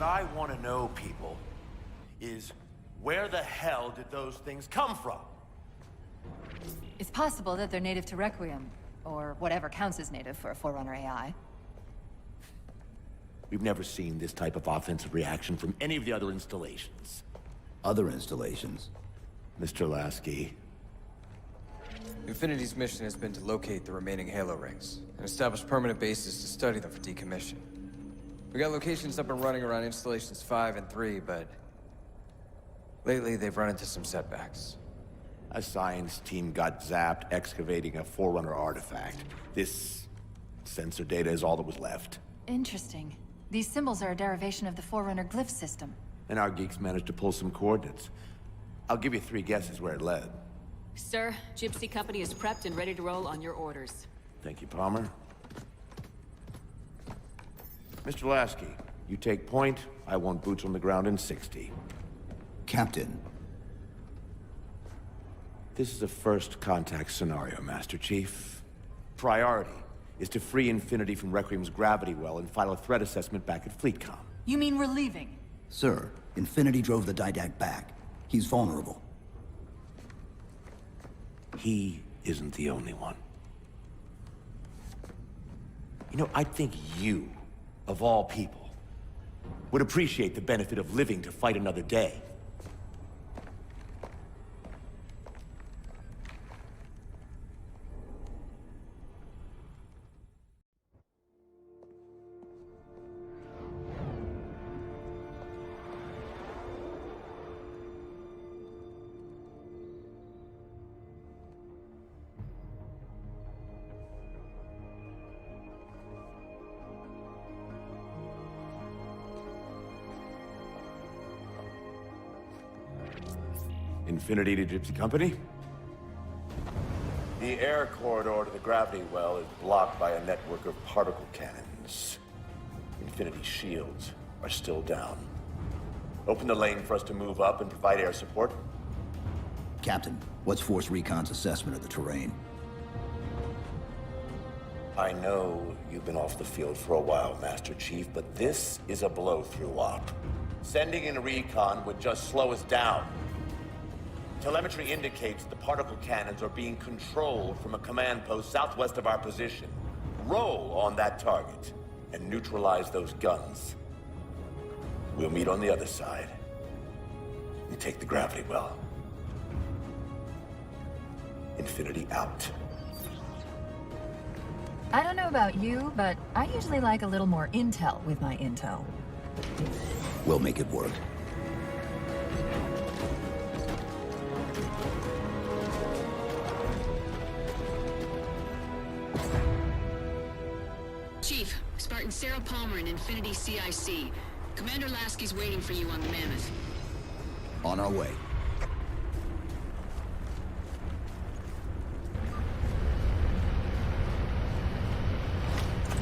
I want to know, people, is where the hell did those things come from? It's possible that they're native to Requiem, or whatever counts as native for a Forerunner AI. We've never seen this type of offensive reaction from any of the other installations. Other installations? Mr. Lasky. Infinity's mission has been to locate the remaining Halo rings, and establish permanent bases to study them for decommission. We got locations up and running around installations 5 and 3, but lately they've run into some setbacks. A science team got zapped excavating a Forerunner artifact. This sensor data is all that was left. Interesting. These symbols are a derivation of the Forerunner glyph system. And our geeks managed to pull some coordinates. I'll give you 3 guesses where it led. Sir, Gypsy Company is prepped and ready to roll on your orders. Thank you, Palmer. Mr. Lasky, you take point. I want boots on the ground in 60. Captain. This is a first contact scenario, Master Chief. Priority is to free Infinity from Requiem's gravity well and file a threat assessment back at FleetCom. You mean we're leaving? Sir, Infinity drove the Didact back. He's vulnerable. He isn't the only one. You know, I think you, of all people, would appreciate the benefit of living to fight another day. Infinity to Gypsy Company? The air corridor to the gravity well is blocked by a network of particle cannons. Infinity's shields are still down. Open the lane for us to move up and provide air support. Captain, what's Force Recon's assessment of the terrain? I know you've been off the field for a while, Master Chief, but this is a blow-through op. Sending in recon would just slow us down. Telemetry indicates the particle cannons are being controlled from a command post southwest of our position. Roll on that target and neutralize those guns. We'll meet on the other side and take the gravity well. Infinity out. I don't know about you, but I usually like a little more intel with my intel. We'll make it work. Chief, Spartan Sarah Palmer in Infinity CIC. Commander Lasky's waiting for you on the Mammoth. On our way.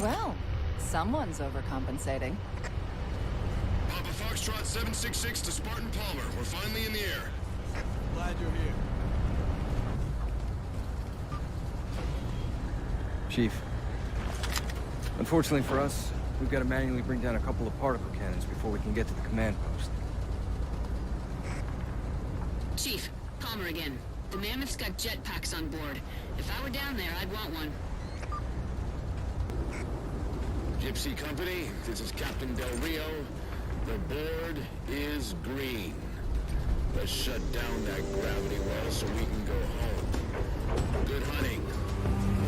Well, someone's overcompensating. Papa Foxtrot 766 to Spartan Palmer. We're finally in the air. Glad you're here. Chief. Unfortunately for us, we've got to manually bring down a couple of particle cannons before we can get to the command post. Chief, Palmer again. The Mammoth's got jetpacks on board. If I were down there, I'd want one. Gypsy Company, this is Captain Del Rio. The board is green. Let's shut down that gravity well so we can go home. Good hunting.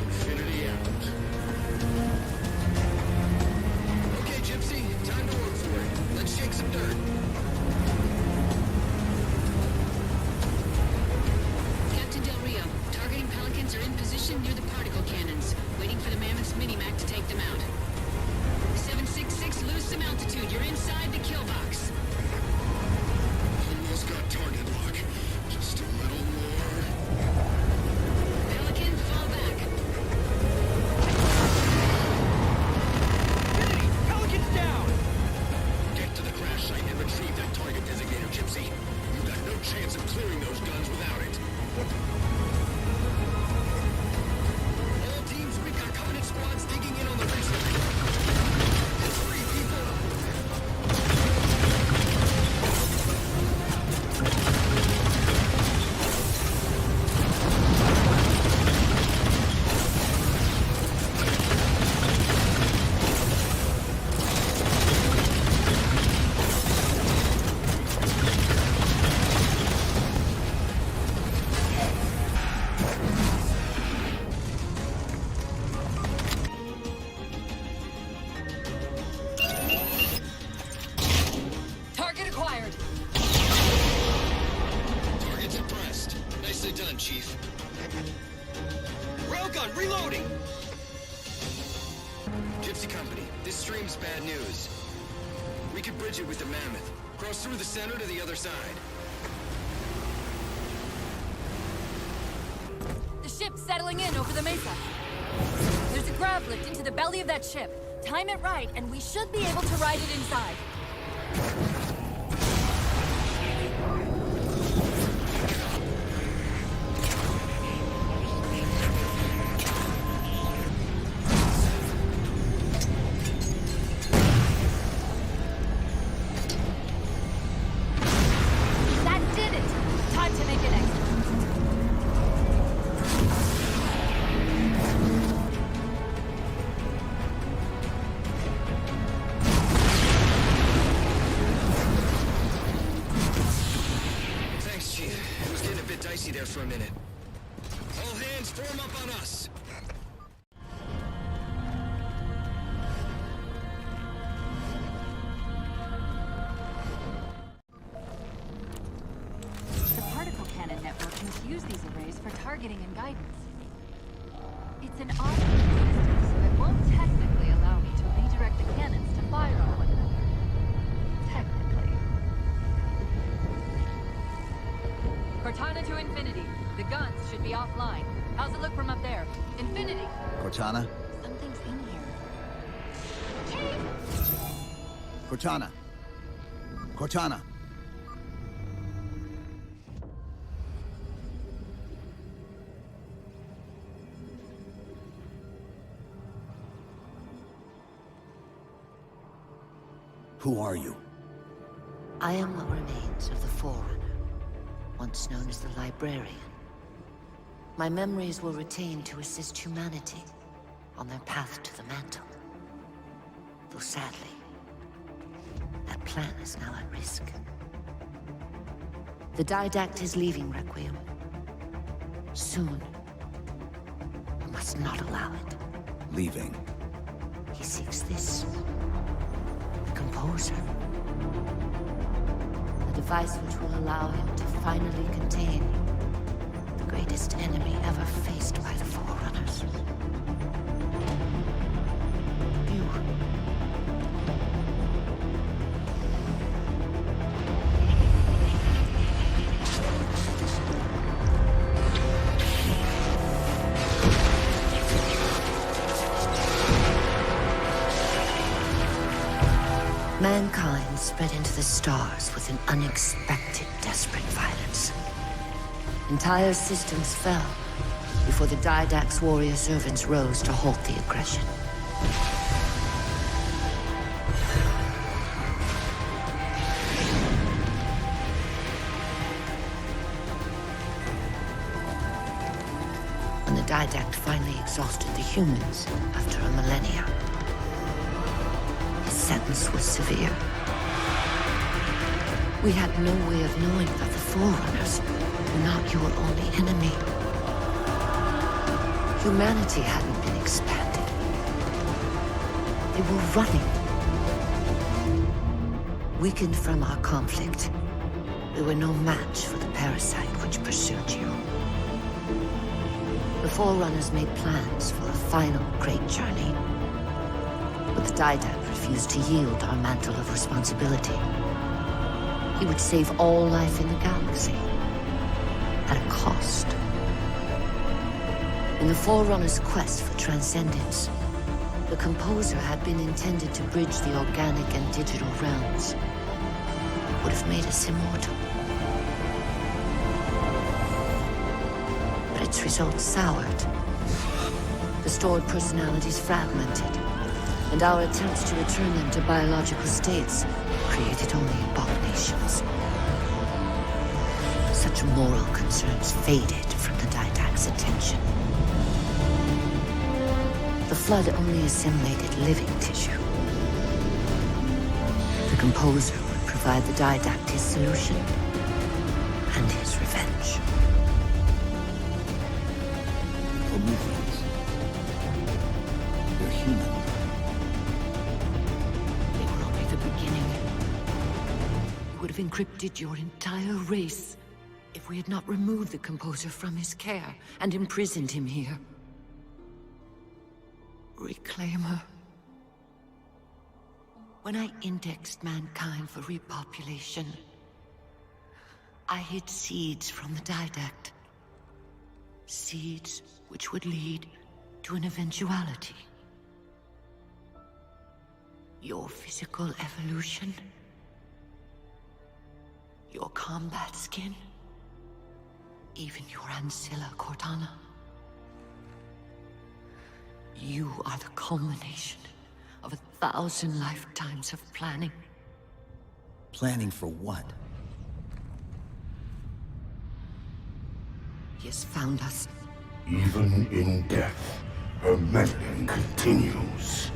Infinity out. Okay, Gypsy, time to work for it. Let's shake some dirt. Captain Del Rio, targeting Pelicans are in position near the particle cannons, waiting for the Mammoth's mini-mac to take them out. 766, lose some altitude. You're inside the kill box. Almost got target lock. Just a little more. Pelican, fall Chief. Railgun, reloading! Gypsy Company, this stream's bad news. We could bridge it with the Mammoth. Cross through the center to the other side. The ship's settling in over the mesa. There's a grav lift into the belly of that ship. Time it right, and we should be able to ride it inside. There for a minute. All hands form up on us. The particle cannon network can use these arrays for targeting and guidance. It's an odd system, so it won't technically allow me to redirect the cannons to fire on one another. Technically. Cortana to Infinity. The guns should be offline. How's it look from up there? Infinity! Cortana? Something's in here. Cortana! Cortana! Who are you? I am what remains of the Forerunner, once known as the Librarian. My memories were retained to assist humanity on their path to the mantle. Though sadly, that plan is now at risk. The Didact is leaving Requiem. Soon. We must not allow it. Leaving? He seeks this. The Composer. A device which will allow him to finally contain the greatest enemy ever faced by the Forerunners. You. Mankind spread into the stars with an unexpected, desperate violence. Entire systems fell before the Didact's warrior servants rose to halt the aggression. When the Didact finally exhausted the humans after a millennia, his sentence was severe. We had no way of knowing that the Forerunners were not your only enemy. Humanity hadn't been expanded. They were running. Weakened from our conflict, we were no match for the parasite which pursued you. The Forerunners made plans for a final great journey, but the Didact refused to yield our mantle of responsibility. He would save all life in the galaxy, at a cost. In the Forerunner's quest for transcendence, the Composer had been intended to bridge the organic and digital realms. It would have made us immortal. But its results soured. The stored personalities fragmented, and our attempts to return them to biological states created only abominations. Such moral concerns faded from the Didact's attention. The Flood only assimilated living tissue. The Composer would provide the Didact his solution and his revenge. Prometheans. They're human. They were only the beginning. You would have encrypted your entire race If we had not removed the composer from his care and imprisoned him here. Reclaimer. When I indexed mankind for repopulation, I hid seeds from the Didact. Seeds which would lead to an eventuality. Your physical evolution. Your combat skin. Even your ancilla Cortana. You are the culmination of 1,000 lifetimes of planning. Planning for what? He has found us. Even in death, her meddling continues.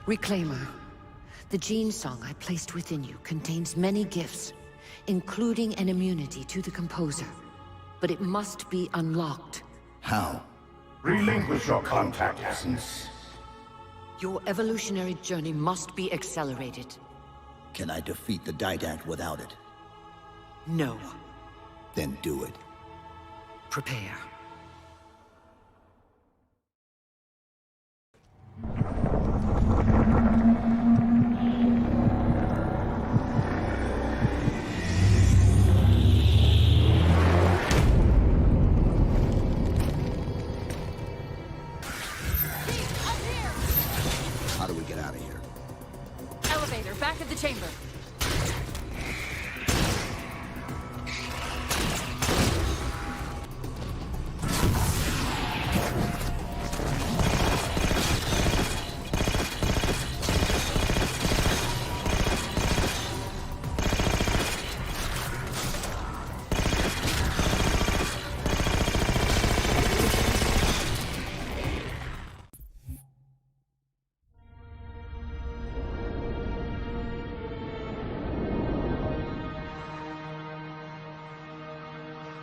Reclaimer. The gene song I placed within you contains many gifts, including an immunity to the composer. But it must be unlocked. How? Relinquish your contact essence. Your evolutionary journey must be accelerated. Can I defeat the Didact without it? No. Then do it. Prepare. How do we get out of here? Elevator, back of the chamber.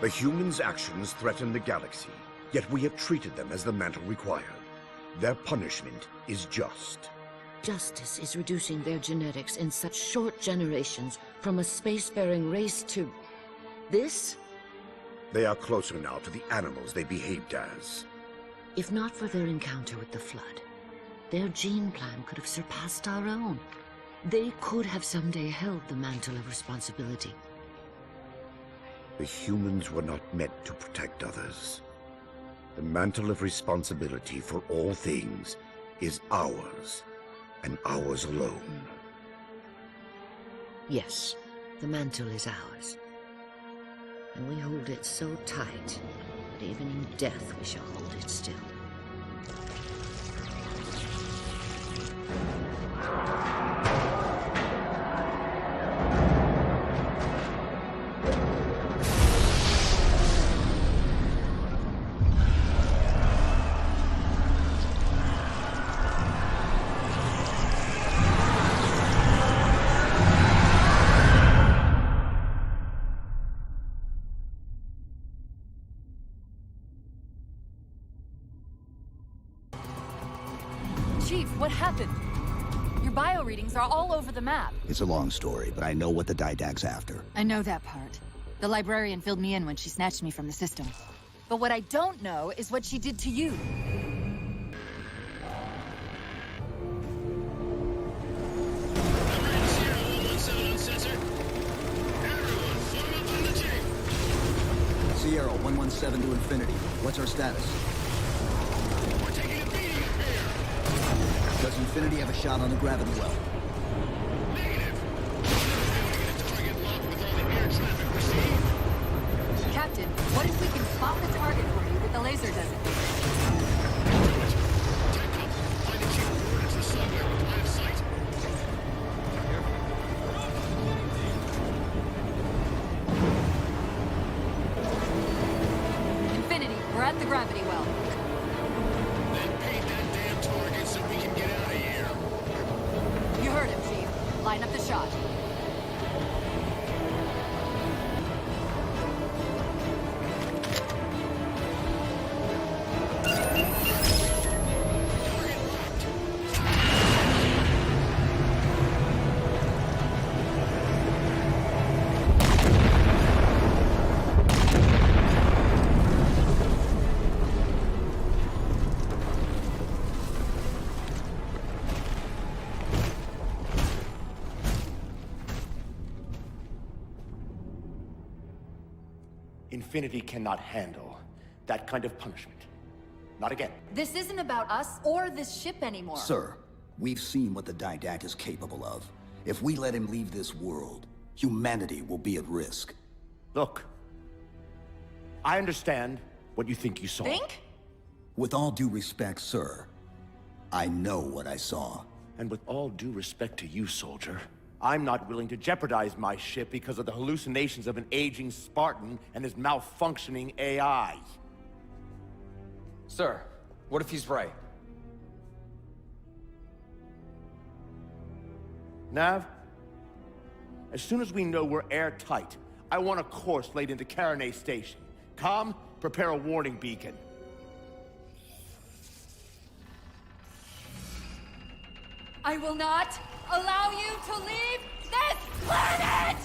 The humans' actions threaten the galaxy, yet we have treated them as the mantle required. Their punishment is just. Justice is reducing their genetics in such short generations from a spacefaring race to... this? They are closer now to the animals they behaved as. If not for their encounter with the Flood, their gene plan could have surpassed our own. They could have someday held the mantle of responsibility. The humans were not meant to protect others. The mantle of responsibility for all things is ours, and ours alone. Yes, the mantle is ours. And we hold it so tight that even in death we shall hold it still. Chief, what happened? Your bio readings are all over the map. It's a long story, but I know what the Didact's after. I know that part. The Librarian filled me in when she snatched me from the system. But what I don't know is what she did to you. Sierra 117 to Infinity. What's our status? We're taking a beating up here. Does Infinity have a shot on the gravity well? Negative. Target locked with all the air traffic we're seeing. Captain, what if we can spot the target for you with the laser dozen? Tech up. Find the chief coordinates for somewhere with line of sight. Infinity, we're at the gravity well. Then paint that damn target so we can get out of here. You heard him, Chief. Line up the shot. Infinity cannot handle that kind of punishment. Not again. This isn't about us or this ship anymore. Sir, we've seen what the Didact is capable of. If we let him leave this world, humanity will be at risk. Look, I understand what you think you saw. Think? With all due respect, sir, I know what I saw. And with all due respect to you, soldier, I'm not willing to jeopardize my ship because of the hallucinations of an aging Spartan and his malfunctioning AI. Sir, what if he's right? Nav, as soon as we know we're airtight, I want a course laid into Rejoining Station. Com, prepare a warning beacon. I will not allow you to leave this planet!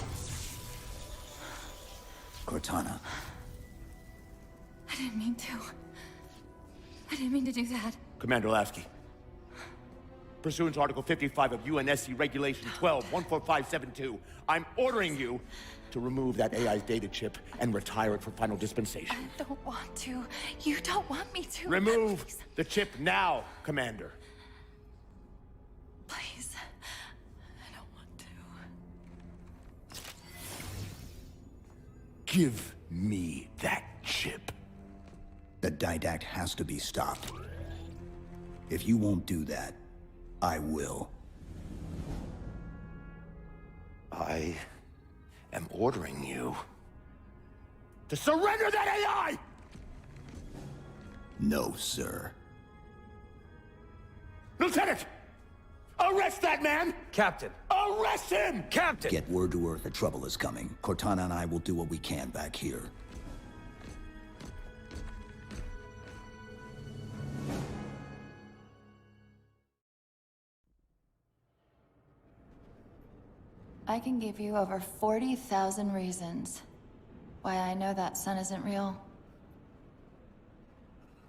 Cortana. I didn't mean to. I didn't mean to do that. Commander Lasky. Pursuant to Article 55 of UNSC Regulation 12-14572, I'm ordering you to remove that AI's data chip and retire it for final dispensation. I don't want to. You don't want me to. Remove the chip now, Commander. Please. I don't want to. Give me that chip. The Didact has to be stopped. If you won't do that, I will. I am ordering you to surrender that AI! No, sir. Lieutenant! Arrest that man! Captain! Arrest him! Captain! Get word to Earth that trouble is coming. Cortana and I will do what we can back here. I can give you over 40,000 reasons why I know that sun isn't real.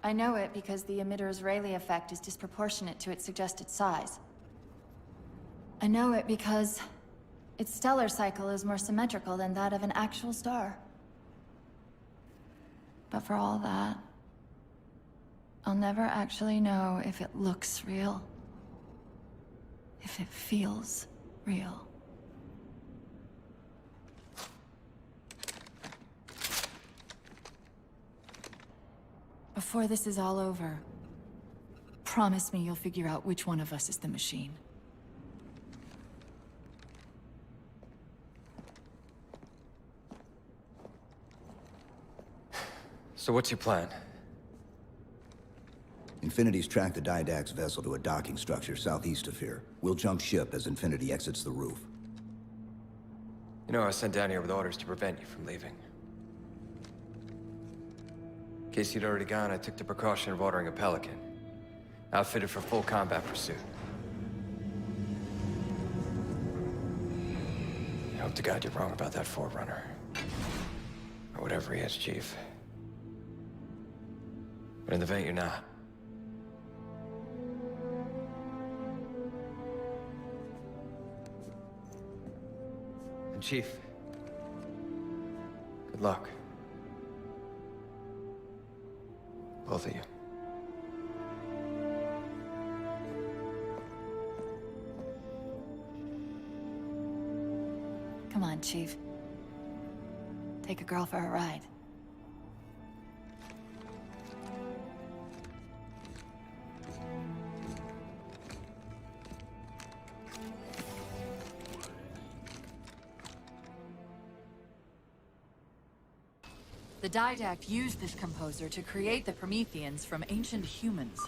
I know it because the emitter's Rayleigh effect is disproportionate to its suggested size. I know it because its stellar cycle is more symmetrical than that of an actual star. But for all that, I'll never actually know if it looks real. If it feels real. Before this is all over, promise me you'll figure out which one of us is the machine. So what's your plan? Infinity's tracked the Didact's vessel to a docking structure southeast of here. We'll jump ship as Infinity exits the roof. You know, I was sent down here with orders to prevent you from leaving. In case you'd already gone, I took the precaution of ordering a Pelican. Outfitted for full combat pursuit. I hope to God you're wrong about that Forerunner. Or whatever he is, Chief. But in the event you're not. And Chief, good luck. Both of you. Come on, Chief. Take a girl for a ride. The Didact used this composer to create the Prometheans from ancient humans.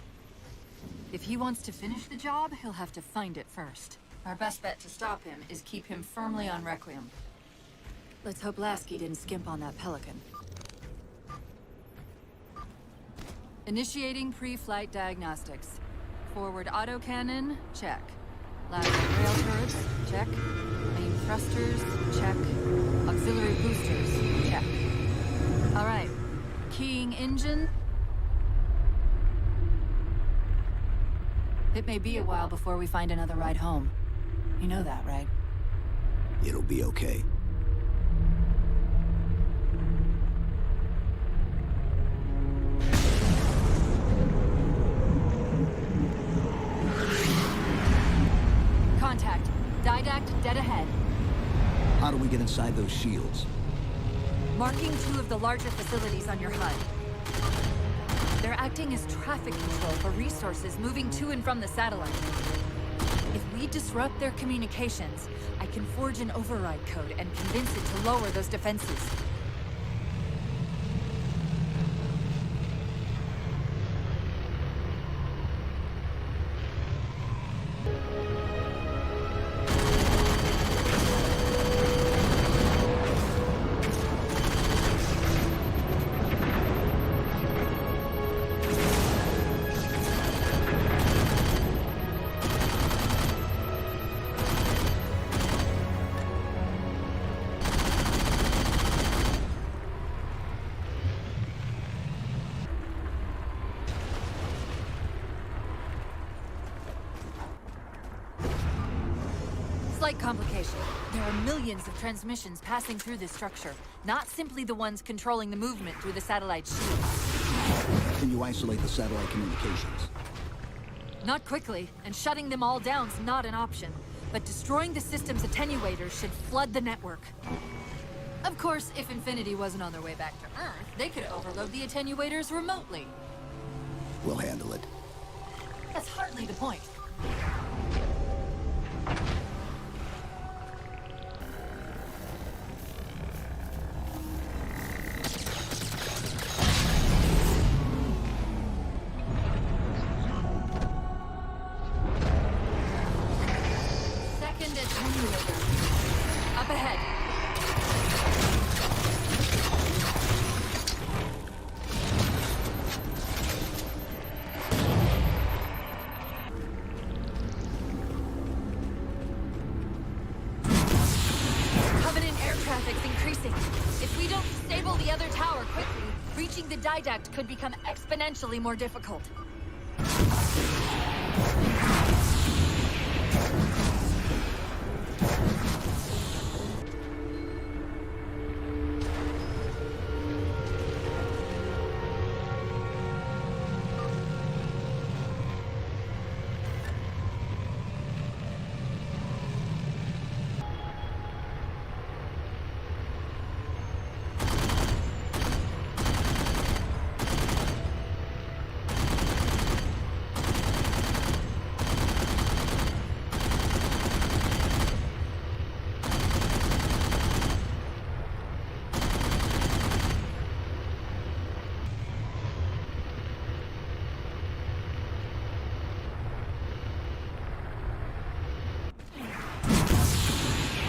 If he wants to finish the job, he'll have to find it first. Our best bet to stop him is keep him firmly on Requiem. Let's hope Lasky didn't skimp on that Pelican. Initiating pre-flight diagnostics. Forward autocannon, check. Lateral rail turrets, check. Main thrusters, check. Auxiliary boosters, check. All right. Keying engine. It may be a while before we find another ride home. You know that, right? It'll be okay. how do we get inside those shields? Marking 2 of the larger facilities on your HUD. They're acting as traffic control for resources moving to and from the satellite. If we disrupt their communications, I can forge an override code and convince it to lower those defenses. Slight complication. There are millions of transmissions passing through this structure, not simply the ones controlling the movement through the satellite shield. Can you isolate the satellite communications? Not quickly, and shutting them all down's not an option. But destroying the system's attenuators should flood the network. Of course, if Infinity wasn't on their way back to Earth, they could overload the attenuators remotely. We'll handle it. That's hardly the point. Up ahead. Covenant air traffic's increasing. If we don't disable the other tower quickly, reaching the Didact could become exponentially more difficult.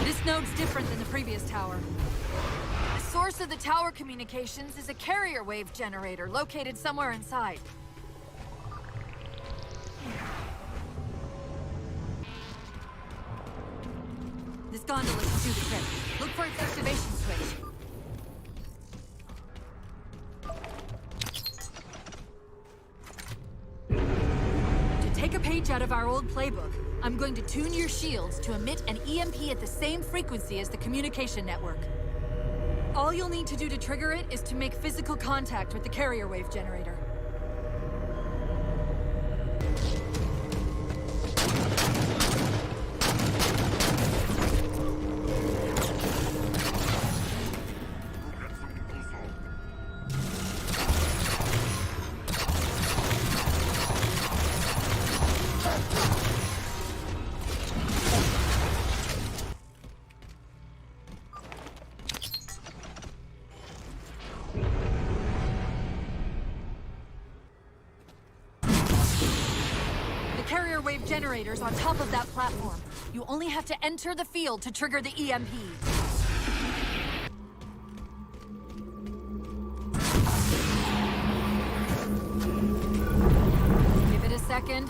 This node's different than the previous tower. The source of the tower communications is a carrier wave generator located somewhere inside. This gondola should do the trick. Look for its activation switch. To take a page out of our old playbook, I'm going to tune your shields to emit an EMP at the same frequency as the communication network. All you'll need to do to trigger it is to make physical contact with the carrier wave generator. Carrier wave generators on top of that platform. You only have to enter the field to trigger the EMP. Give it a second.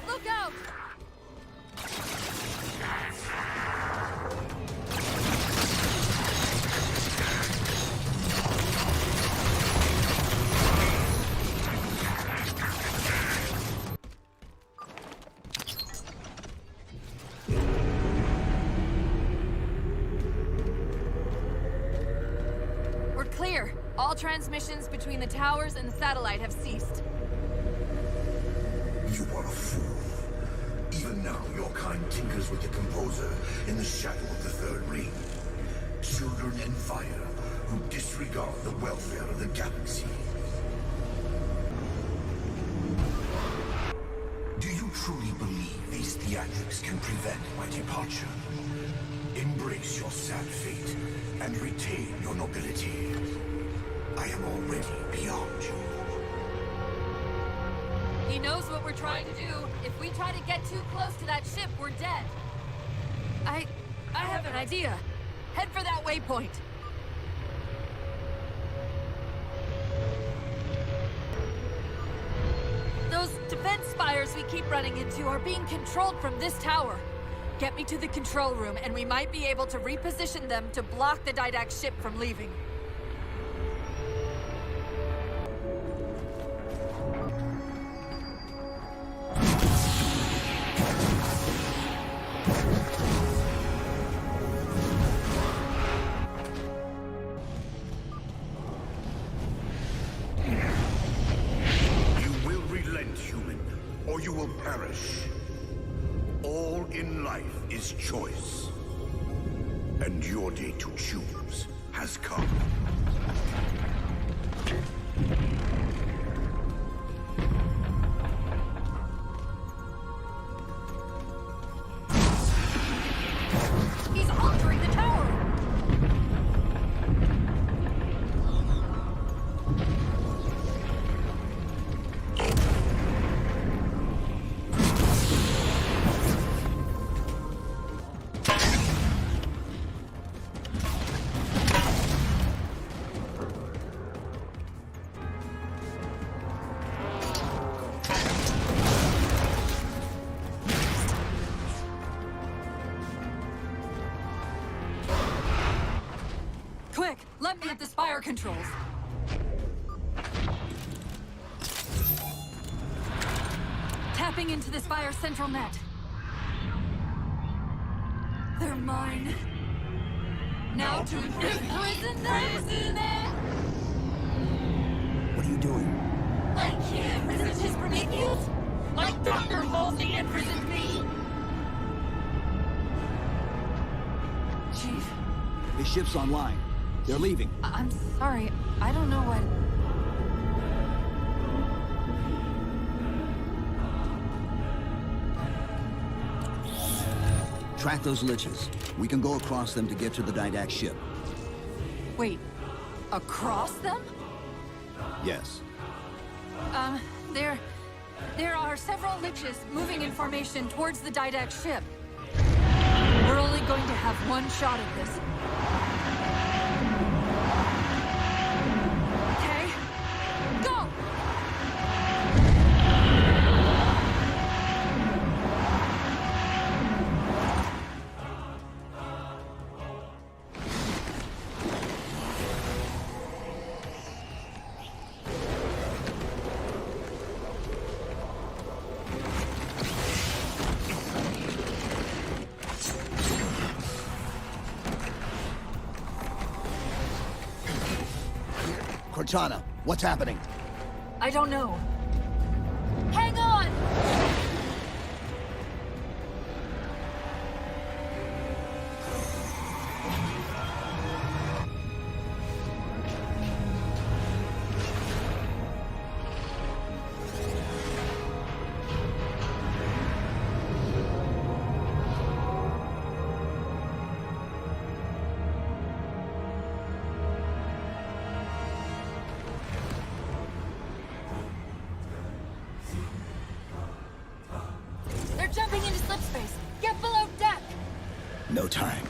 Look out! All transmissions between the towers and the satellite have ceased. You are a fool. Even now, your kind tinkers with the composer in the shadow of the third ring. Children in fire who disregard the welfare of the galaxy. Do you truly believe these theatrics can prevent my departure? Embrace your sad fate and retain your nobility. I am already beyond you. He knows what we're trying to do. If we try to get too close to that ship, we're dead. I have an idea. Head for that waypoint. Those defense spires we keep running into are being controlled from this tower. Get me to the control room, and we might be able to reposition them to block the Didact ship from leaving. Perish. All in life is choice. And your day to choose has come. He's altering the tower! Quick, let me at the spire controls. Tapping into the spire central net. They're mine. Now to imprison them! What are you doing? I can't resist his Prometheus! Like Dr. Halsey imprisoned me! Chief. The ship's online. They're leaving. I'm sorry. I don't know what... Track those liches. We can go across them to get to the Didact ship. Wait. Across them? Yes. There are several liches moving in formation towards the Didact ship. We're only going to have one shot at this. Okay? Go! Cortana, what's happening? I don't know. Hang on! Jumping into slip space. Get below deck. No time.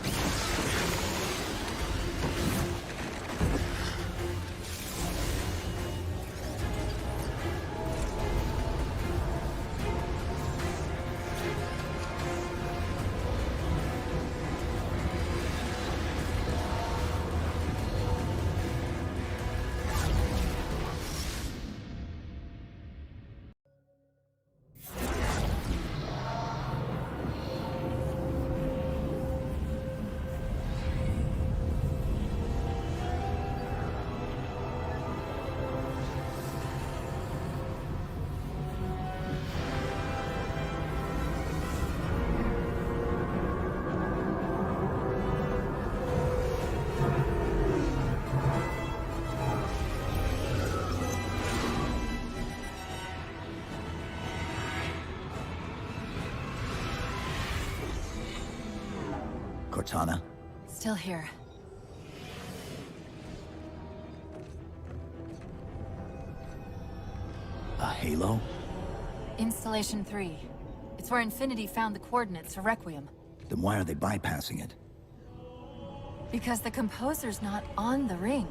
Cortana? Still here. A halo? Installation 3. It's where Infinity found the coordinates for Requiem. Then why are they bypassing it? Because the composer's not on the ring.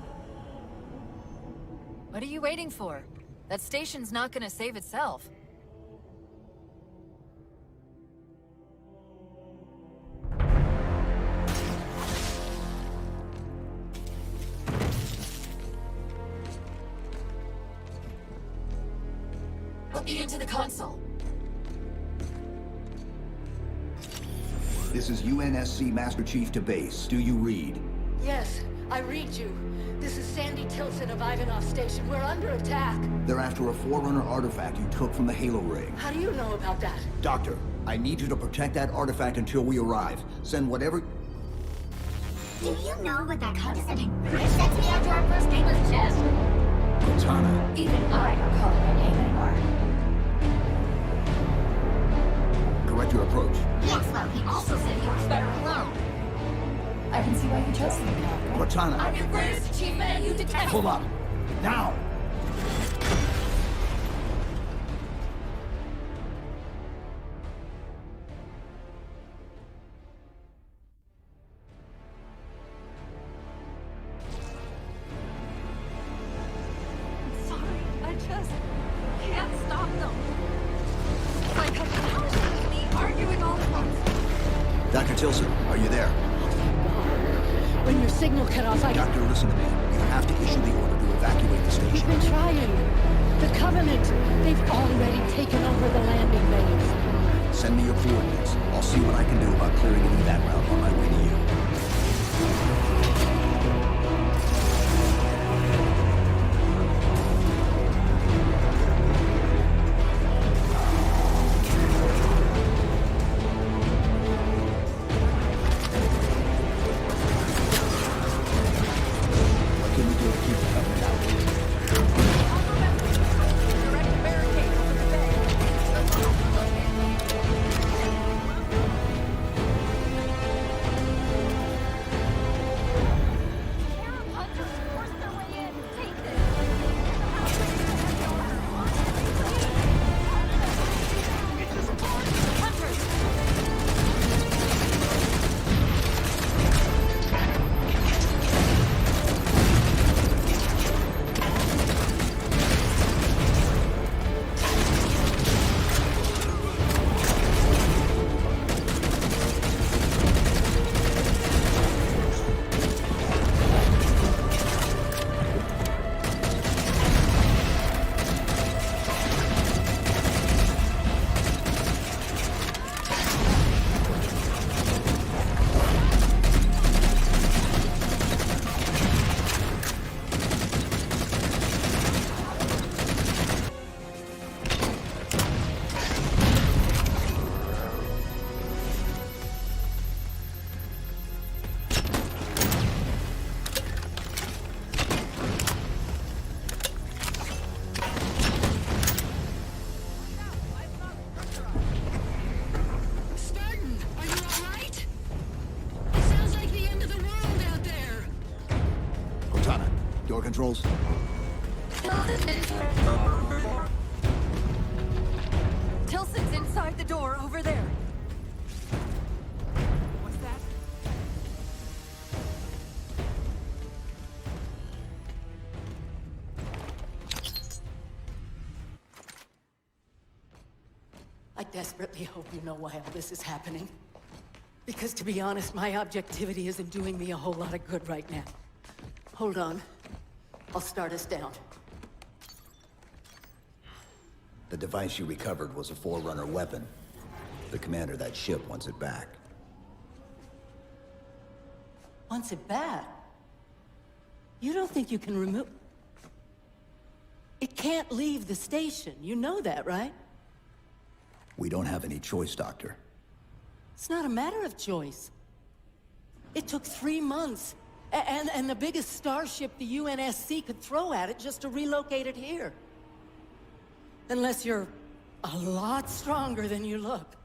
What are you waiting for? That station's not gonna save itself. Let me into the console. This is UNSC Master Chief to base. Do you read? Yes, I read you. This is Sandy Tilson of Ivanov Station. We're under attack. They're after a Forerunner artifact you took from the Halo ring. How do you know about that? Doctor, I need you to protect that artifact until we arrive. Send whatever... Do you know what that condescending British said to me after our first game of chess? Cortana. Even I don't call it a name anymore. Correct your approach. Yes, well, he also said he was better alone. I can see why you chose me, Doctor. Cortana. I'm your greatest achievement and you detest. Pull up. Now! Sorry, I just can't stop them. It's like a thousand of me arguing all at once. Dr. Tilson, are you there? When your signal cut off, Doctor, listen to me. You have to issue the order to evacuate the We've station. been trying. The Covenant, they've already taken over the landing bays. Send me your coordinates. I'll see what I can do about clearing an evac route on my way to you. What can we do to keep the Covenant out? Spartan, are you alright? It sounds like the end of the world out there. Cortana, door controls. Tilson's inside the door over there. What's that? I desperately hope you know why all this is happening. Because to be honest, my objectivity isn't doing me a whole lot of good right now. Hold on. I'll start us down. The device you recovered was a Forerunner weapon. The commander of that ship wants it back. Wants it back? You don't think you can remove... It can't leave the station. You know that, right? We don't have any choice, Doctor. It's not a matter of choice. It took 3 months. And the biggest starship the UNSC could throw at it just to relocate it here. Unless you're a lot stronger than you look.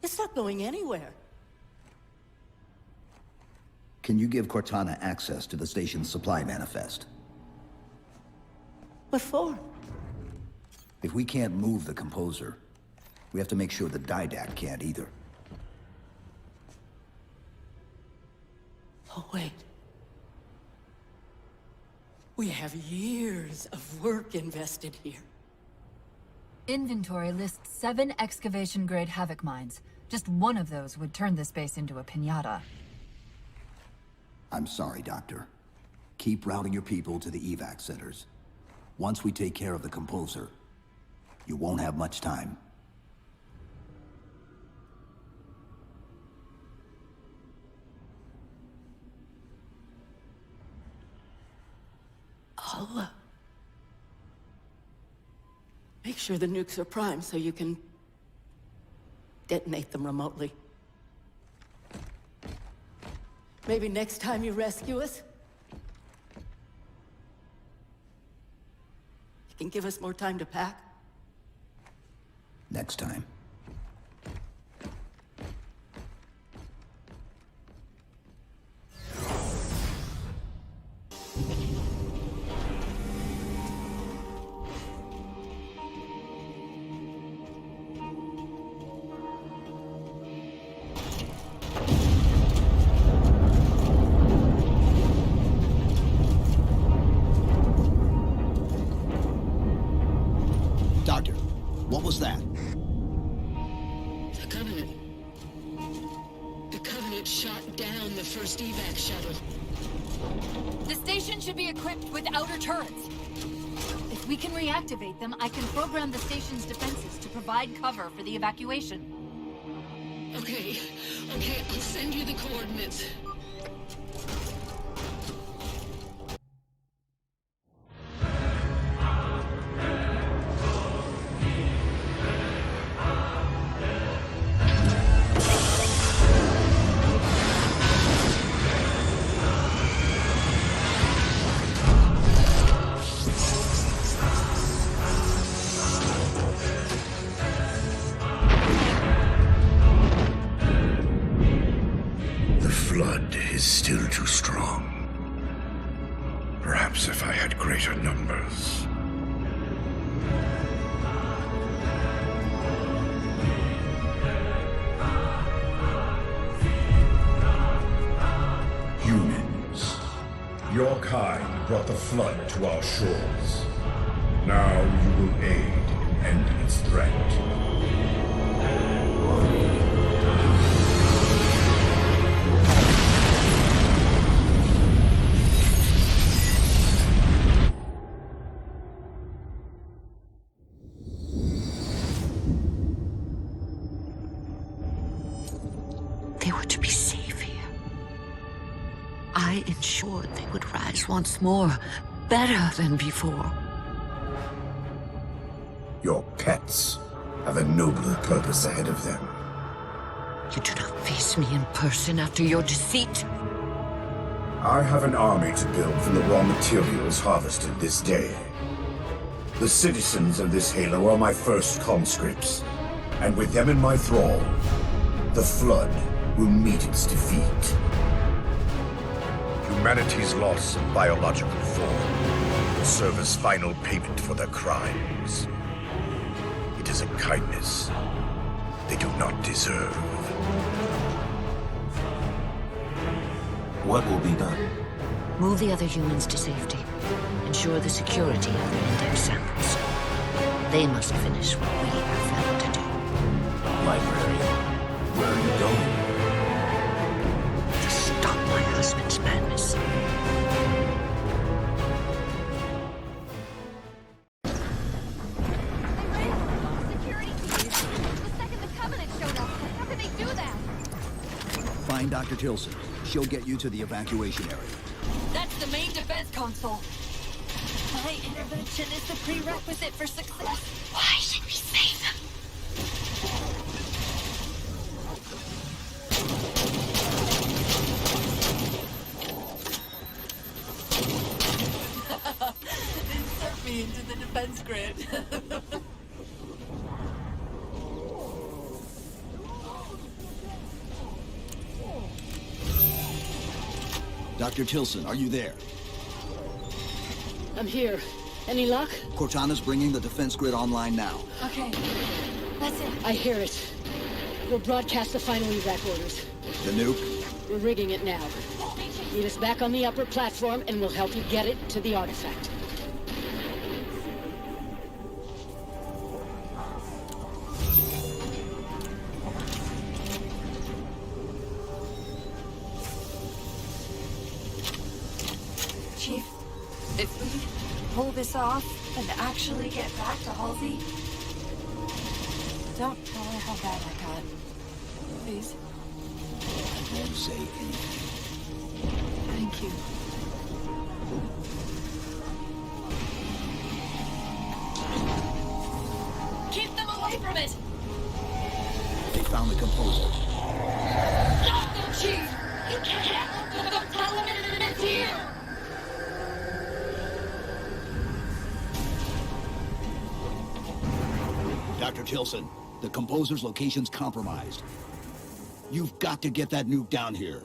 It's not going anywhere. Can you give Cortana access to the station's supply manifest? What for? If we can't move the composer, we have to make sure the Didact can't either. Oh, wait. We have years of work invested here. Inventory lists 7 excavation-grade Havoc mines. Just one of those would turn this base into a piñata. I'm sorry, Doctor. Keep routing your people to the evac centers. Once we take care of the composer, you won't have much time. I'll, make sure the nukes are primed so you can detonate them remotely. Maybe next time you rescue us, you can give us more time to pack. Next time. Doctor, what was that? The Covenant. The Covenant shot down the first evac shuttle. The station should be equipped with outer turrets. If we can reactivate them, I can program the station's defenses to provide cover for the evacuation. Okay, I'll send you the coordinates. Is still too strong. Perhaps if I had greater numbers. Humans, your kind brought the flood to our shores. Now you will aid in ending its threat. They were to be safe here. I ensured they would rise once more, better than before. Your pets have a nobler purpose ahead of them. You do not face me in person after your deceit. I have an army to build from the raw materials harvested this day. The citizens of this Halo are my first conscripts, and with them in my thrall, the Flood will meet its defeat. Humanity's loss of biological form will serve as final payment for their crimes. It is a kindness they do not deserve. What will be done? Move the other humans to safety. Ensure the security of their index samples. They must finish what we have failed to do. Librarian, where are you going? To stop my husband's madness. Find Dr. Tilson. She'll get you to the evacuation area. That's the main defense console. My intervention is the prerequisite for success. Why should we save them? Insert me into the defense grid. Dr. Tilson, are you there? I'm here. Any luck? Cortana's bringing the defense grid online now. Okay. That's it. I hear it. We'll broadcast the final evac orders. The nuke? We're rigging it now. Meet us back on the upper platform and we'll help you get it to the artifact. Chief, if we pull this off and actually get back to Halsey, don't tell her how bad I got. Please. I won't say anything. Thank you. Keep them away from it! They found the composer. Stop them, Chief! You can't! Don't tell him it's here! Dr. Tilson, the composer's location's compromised. You've got to get that nuke down here.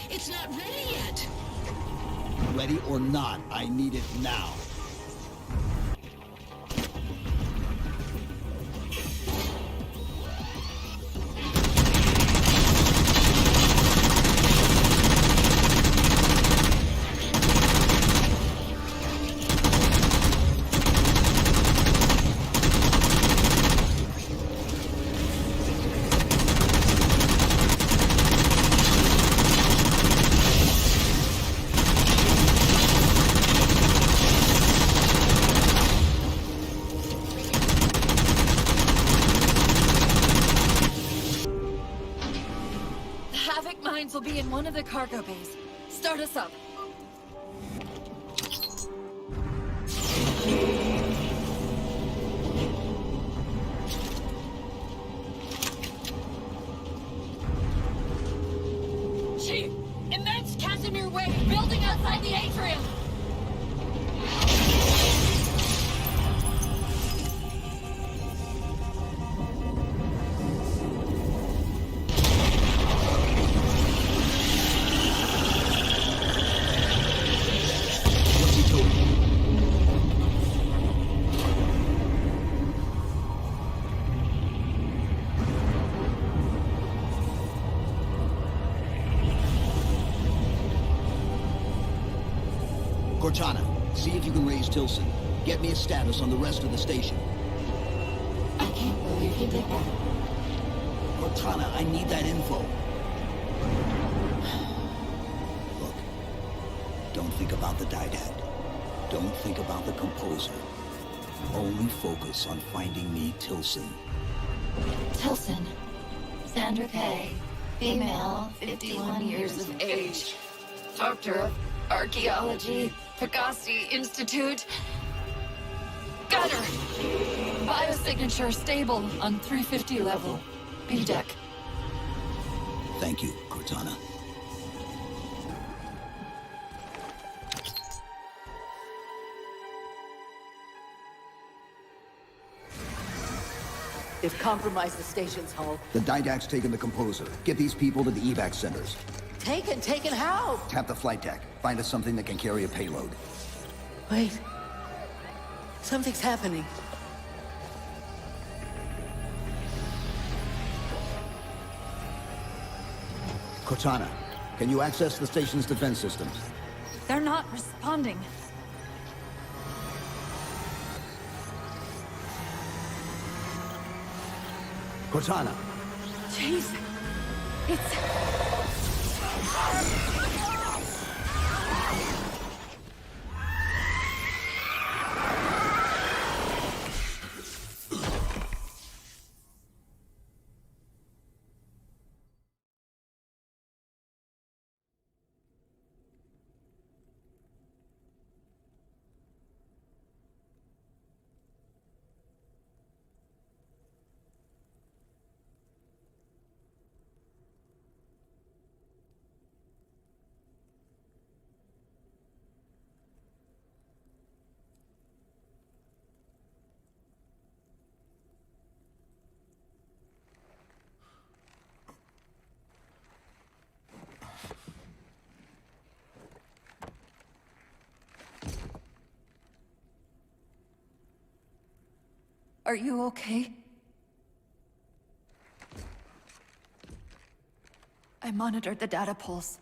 It's not ready yet. Ready or not, I need it now. Will be in one of the cargo bays. Start us up. Chief, immense Casimir wave building outside the atrium. Cortana, see if you can raise Tilson. Get me a status on the rest of the station. I can't believe you did that. Cortana, I need that info. Look, don't think about the Didact. Don't think about the composer. Only focus on finding me Tilson. Tilson. Sandra Kay. Female, 51 years of age. Doctor of Archaeology, Pegasi Institute. Got her! Biosignature stable on 350 level. B deck. Thank you, Cortana. They've compromised the station's hull. The Didact's taken the composer. Get these people to the evac centers. Taken how? Tap the flight deck. Find us something that can carry a payload. Wait. Something's happening. Cortana, can you access the station's defense systems? They're not responding. Cortana! Jeez. It's... Are you okay? I monitored the data pulse.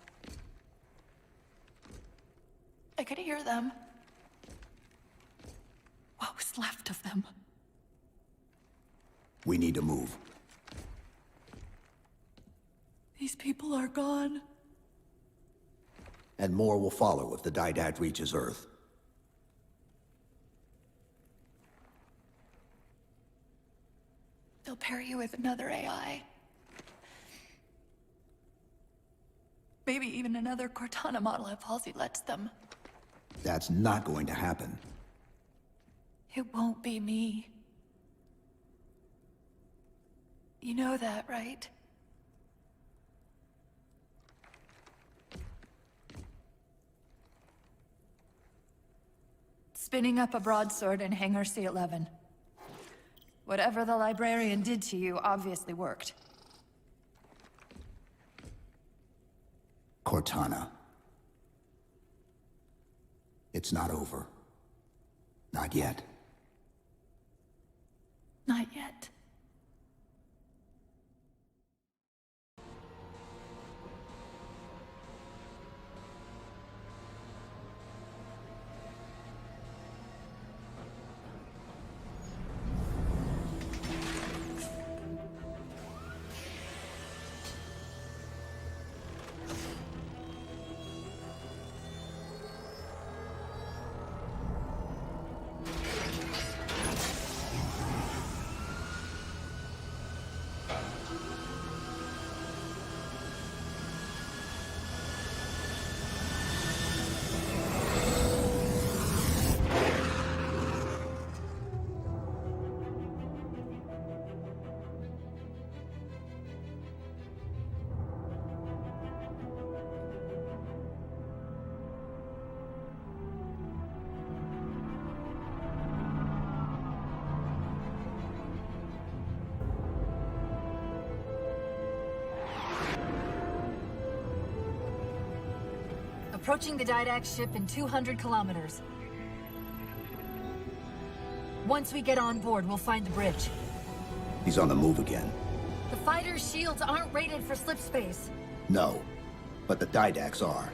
I could hear them. What was left of them? We need to move. These people are gone. And more will follow if the Didact reaches Earth. They'll pair you with another AI. Maybe even another Cortana model if Halsey lets them. That's not going to happen. It won't be me. You know that, right? Spinning up a broadsword in Hangar C-11. Whatever the Librarian did to you obviously worked. Cortana. It's not over. Not yet. Not yet. Approaching the Didact ship in 200 kilometers. Once we get on board, we'll find the bridge. He's on the move again. The fighter's shields aren't rated for slip space. No, but the Didacts are.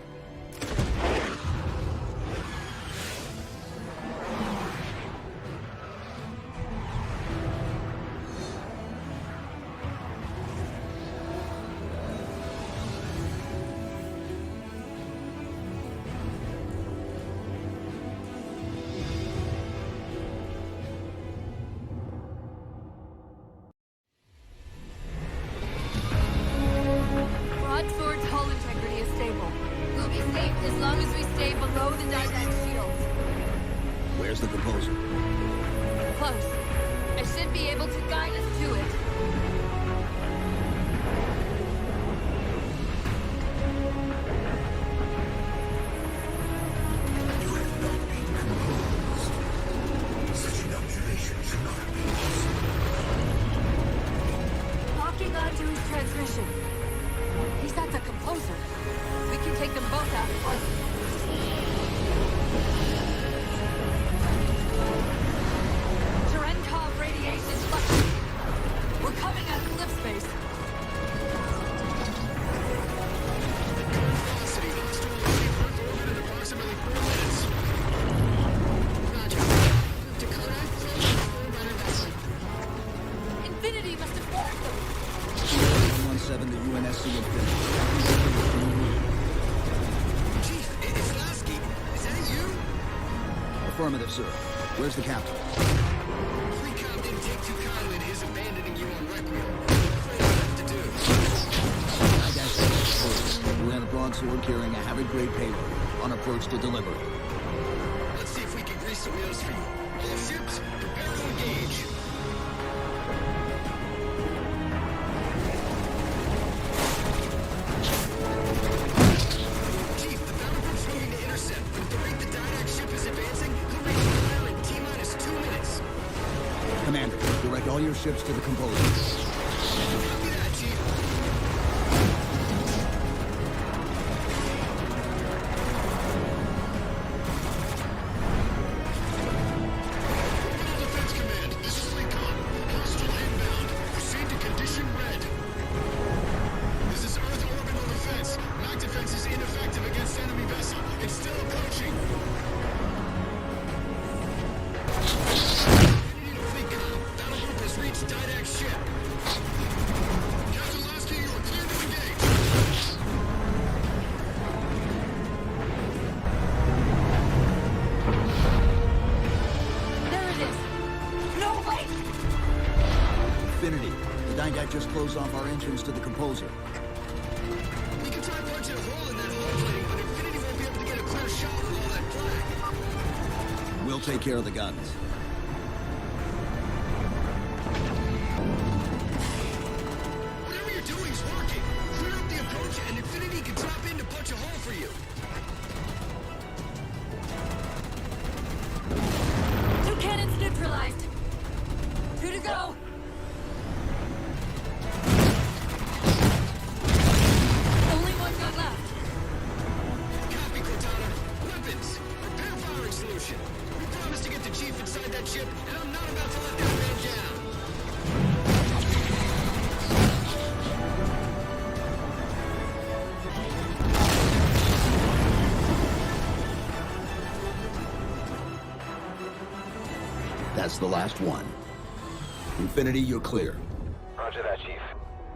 Broadsword's hull integrity is stable. We'll be safe as long as we stay below the Didact shields. Where's the composer? Close. I should be able to guide us to it. Such an observation should not be Locking onto his transmission. He's not the composer. We can take them both out at once. Cherenkov radiation fluctuating. We're coming out of cliff space. Velocity, hostile leaving Earth orbit in approximately 4 minutes. Roger. Dakota, close the rudder vessel. Infinity must have warned them. 117 to UNSC Infinity. Chief, it's Lasky. Is that you? Affirmative, sir. Where's the captain? Recom didn't take too kindly to his abandoning you on Requiem. I'm afraid I have to do. Didact we land a broadsword carrying a Havoc-grade payload on approach to delivery. Let's see if we can grease the wheels for you. All ships, prepare to engage. Chief, the battle group's moving to intercept. At the rate the Didact ship is advancing, he'll reach fire in T-minus 2 minutes. Commander, direct all your ships to the composer. Copy that, Chief. Orbital Defense Command, this is Recon. entrance to the composer. We can try punching a hole in that hull plating, but Infinity won't be able to get a clear shot with all that flak. We'll take care of the guns. Whatever you're doing is working. Clear up the approach, and Infinity can drop in to punch a hole for you. 2 cannons neutralized. 2 to go. Only 1 gun left. Copy, Cortana. Weapons. Prepare firing solution. We promised to get the Chief inside that ship, and I'm not about to let that man down. That's the last one. Infinity, you're clear. Roger that, Chief.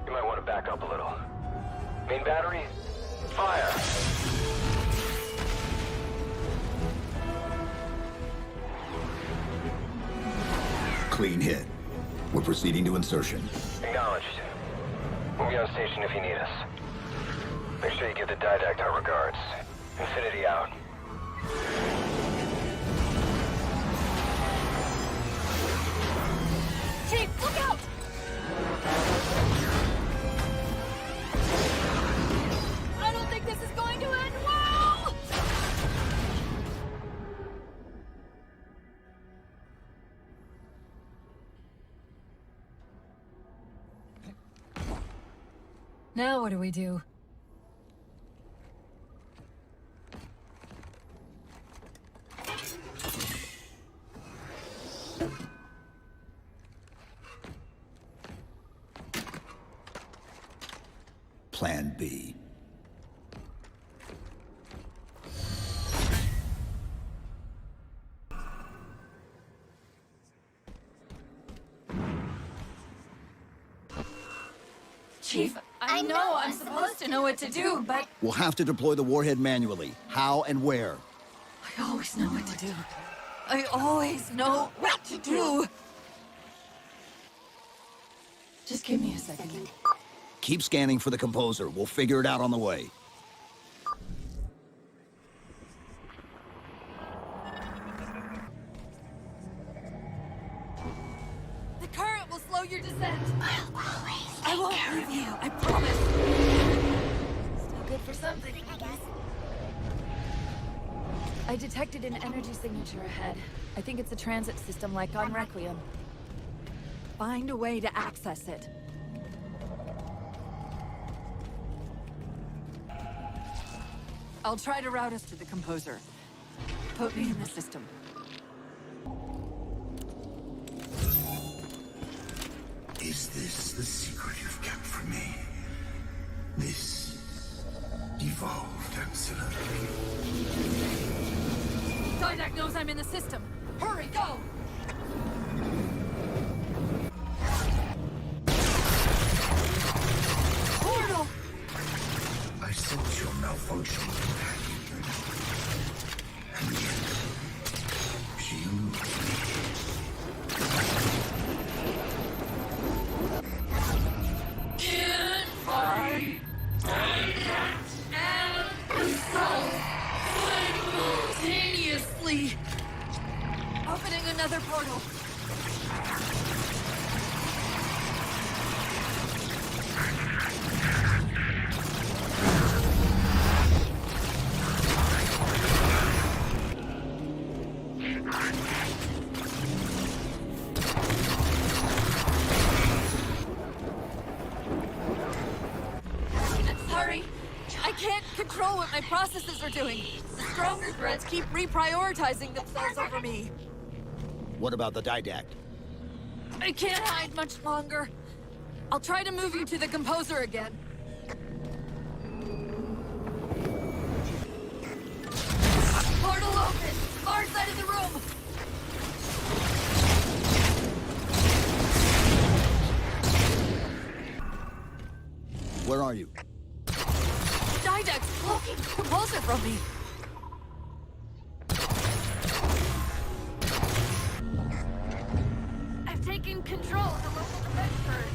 You might want to back up a little. Main battery, fire! Clean hit. We're proceeding to insertion. Acknowledged. We'll be on station if you need us. Make sure you give the Didact our regards. Infinity out. Chief, look out! I don't think this is going to end well! Now what do we do? Plan B. Chief, I know I'm supposed to know what to do, but We'll have to deploy the warhead manually. How and where? I always know what to do. I always know what to do. Just give me a second. Keep scanning for the composer. We'll figure it out on the way. The current will slow your descent. I won't leave you, I promise. Still good for something, I guess. I detected an energy signature ahead. I think it's a transit system like on Requiem. Find a way to access it. I'll try to route us to the composer. Put me in the system. Is this the secret you've kept from me? This evolved ancillary. Didact knows I'm in the system. Hurry, go! Portal! I sense your malfunction, companion. And yet, she moves me. Can't find Didact and self simultaneously. Opening another portal. Sorry, I can't control what my processes are doing. The stronger threads keep reprioritizing themselves over me. What about the Didact? I can't hide much longer. I'll try to move you to the composer again. Portal open! Far side of the room! Where are you? Didact's blocking the composer from me. I've taken control of the local defense turret.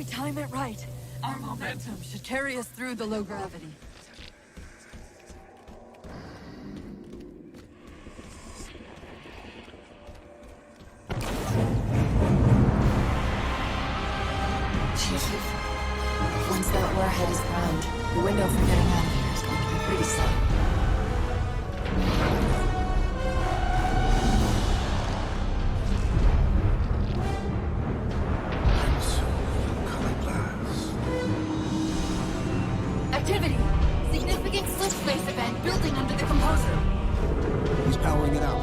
time it right, our momentum should carry us through the low gravity. Chief, once that warhead is primed, the window for getting out of here is going to be pretty slim. Activity! Significant slip space event building under the composer. He's powering it up.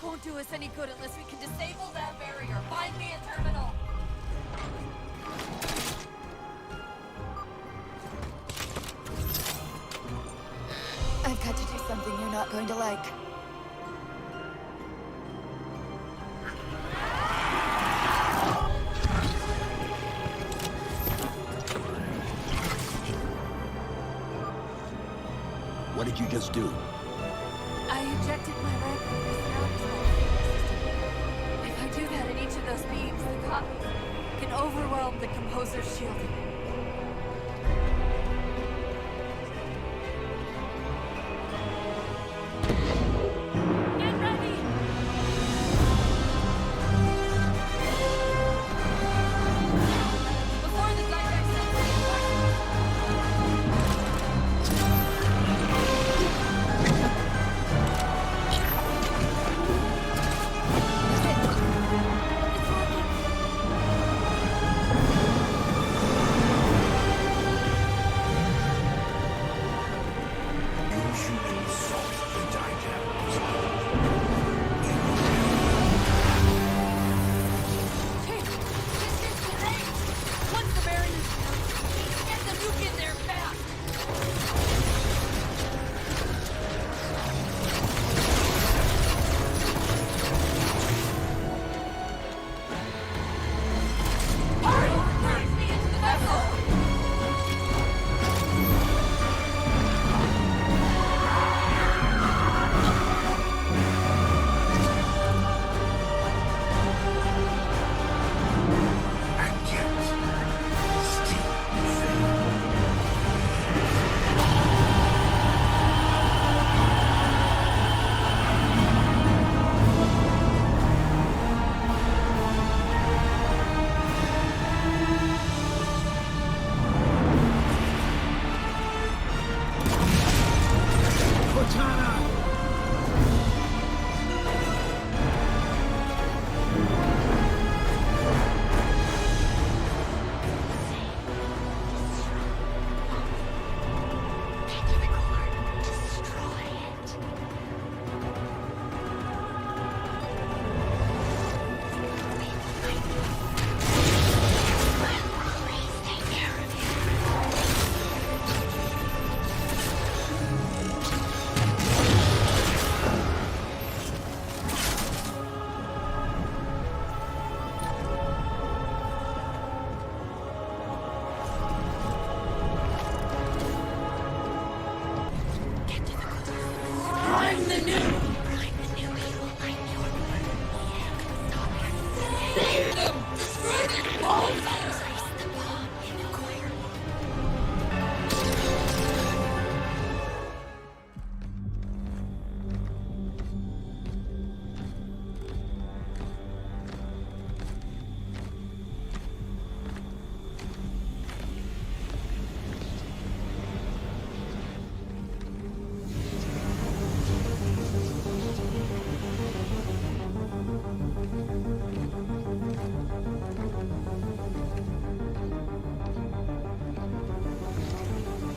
Won't do us any good unless we can disable that barrier. Find me a terminal. I've got to do something you're not going to like. What did you just do? I ejected my rifle. If I do that in each of those beams, the copies can overwhelm the composer's shielding. Get ready! Before the Didact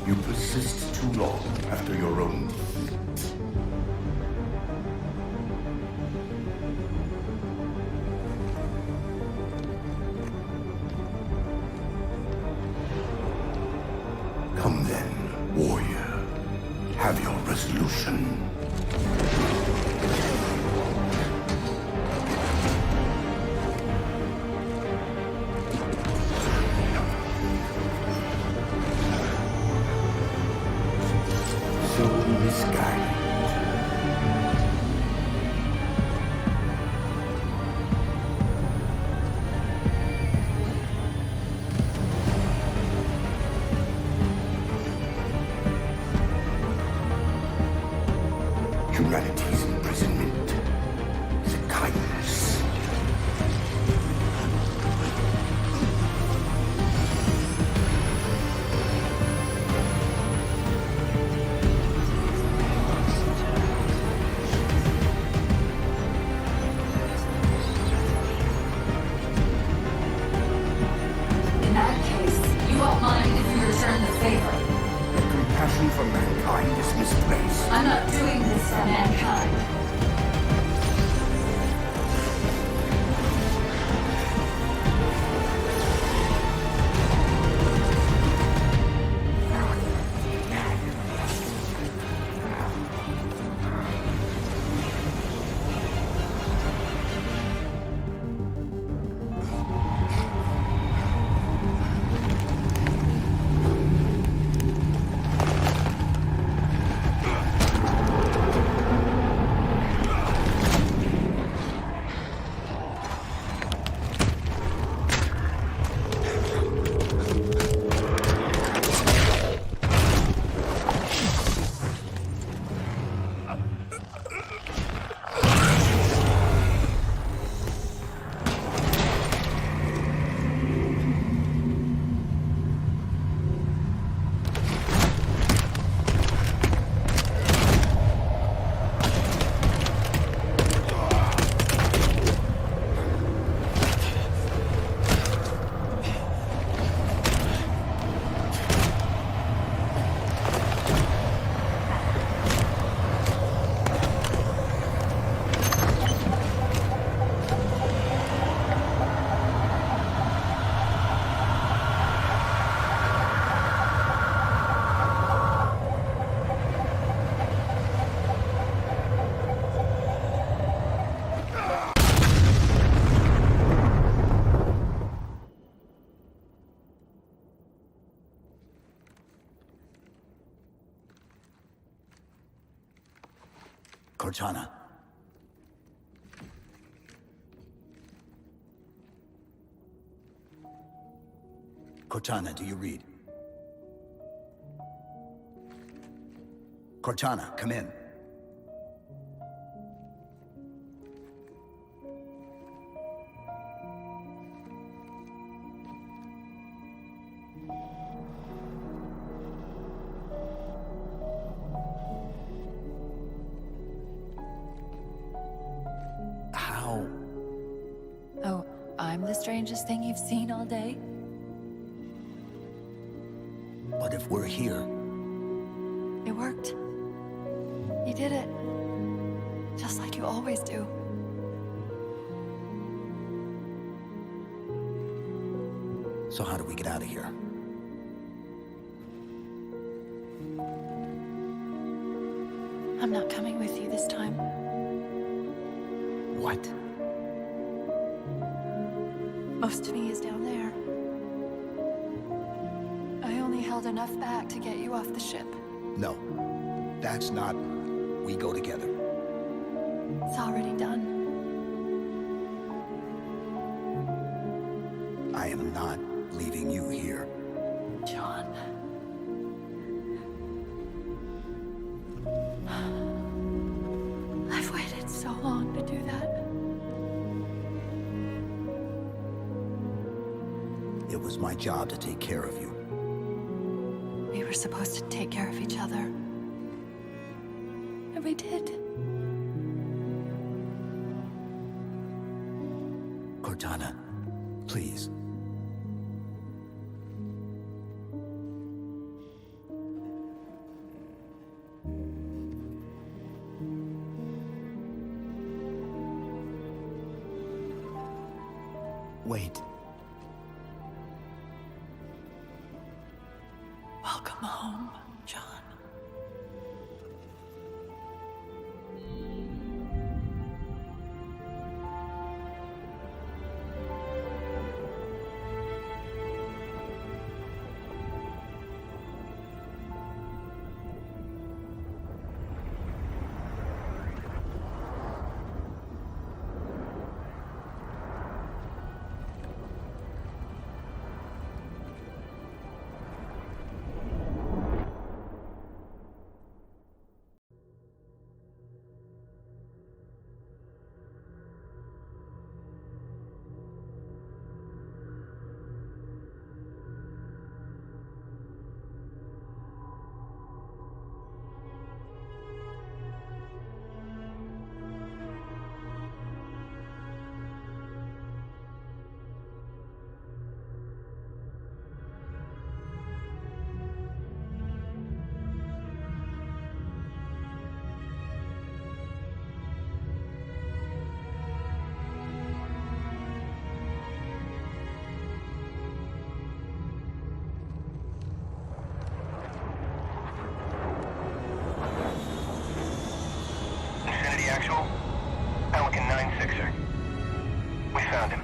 You persist too long after your own defeat. Come then, warrior. Have your resolution. Cortana. Cortana, do you read? Cortana, come in. How? Oh, I'm the strangest thing you've seen all day? But if we're here... It worked. You did it. Just like you always do. So how do we get out of here? I'm not coming with you this time. What? Most of me is down there. I only held enough back to get you off the ship. No. That's not... We go together. It's already done. I am not leaving you here. John. I've waited so long to do that. It was my job to take care of you. We were supposed to take care of each other. And we did. Cortana, please. Wait. Welcome home, John. Actual? Pelican 9-6er. We found him.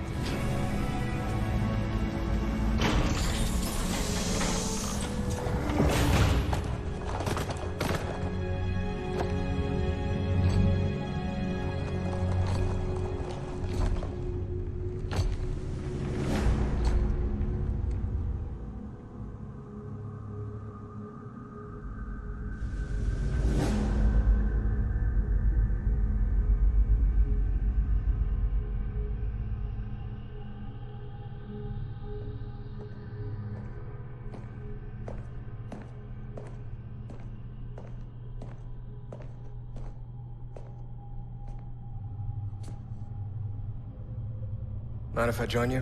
Mind if I join you?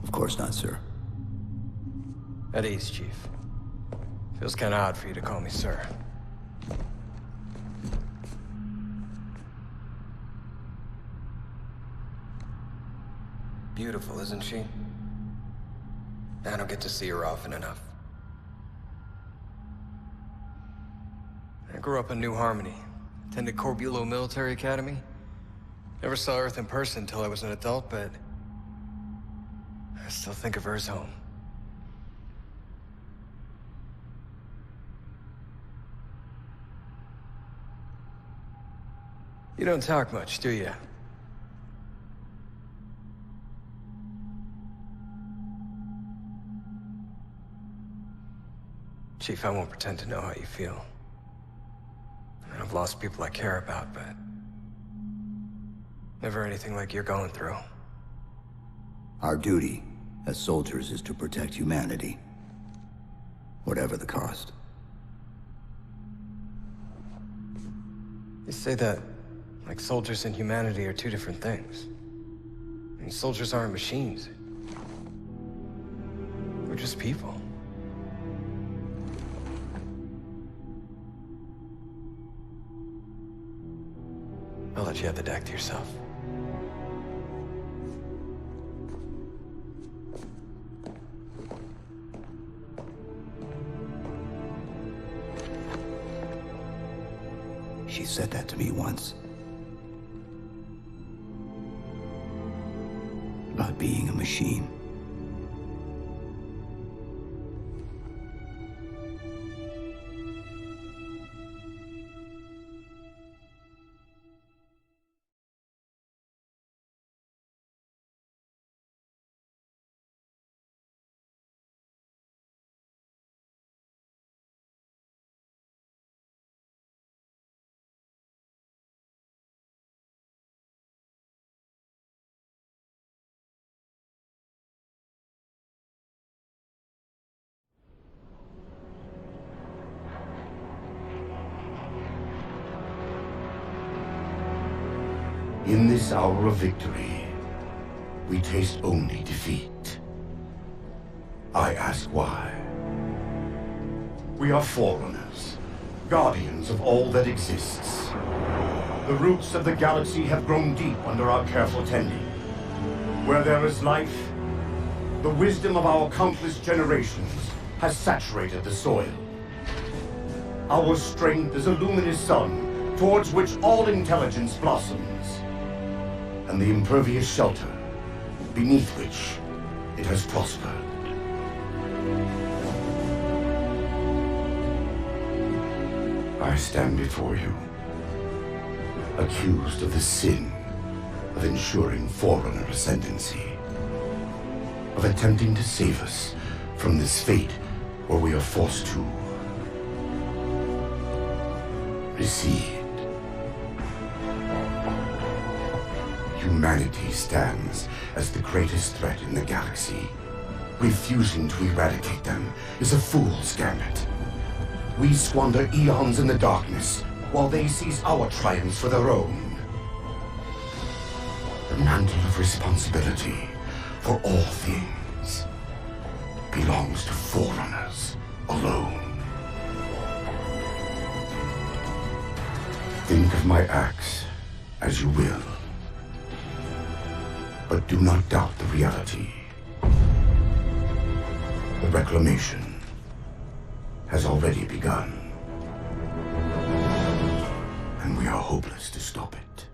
Of course not, sir. At ease, Chief. Feels kinda odd for you to call me sir. Beautiful, isn't she? I don't get to see her often enough. I grew up in New Harmony. Attended Corbulo Military Academy. Never saw Earth in person until I was an adult, but I still think of her as home. You don't talk much, do you? Chief, I won't pretend to know how you feel. I mean, I've lost people I care about, but never anything like you're going through. Our duty as soldiers is to protect humanity, whatever the cost. You say that like soldiers and humanity are two different things. I mean, soldiers aren't machines. We're just people. I'll let you have the deck to yourself. She said that to me once. About being a machine. In this hour of victory, we taste only defeat. I ask why. We are forerunners, guardians of all that exists. The roots of the galaxy have grown deep under our careful tending. Where there is life, the wisdom of our countless generations has saturated the soil. Our strength is a luminous sun towards which all intelligence blossoms, and the impervious shelter beneath which it has prospered. I stand before you, accused of the sin of ensuring Forerunner ascendancy, of attempting to save us from this fate where we are forced to recede. Humanity stands as the greatest threat in the galaxy. Refusing to eradicate them is a fool's gambit. We squander eons in the darkness, while they seize our triumphs for their own. The mantle of responsibility for all things belongs to Forerunners alone. Think of my acts as you will, but do not doubt the reality. The reclamation has already begun, and we are hopeless to stop it.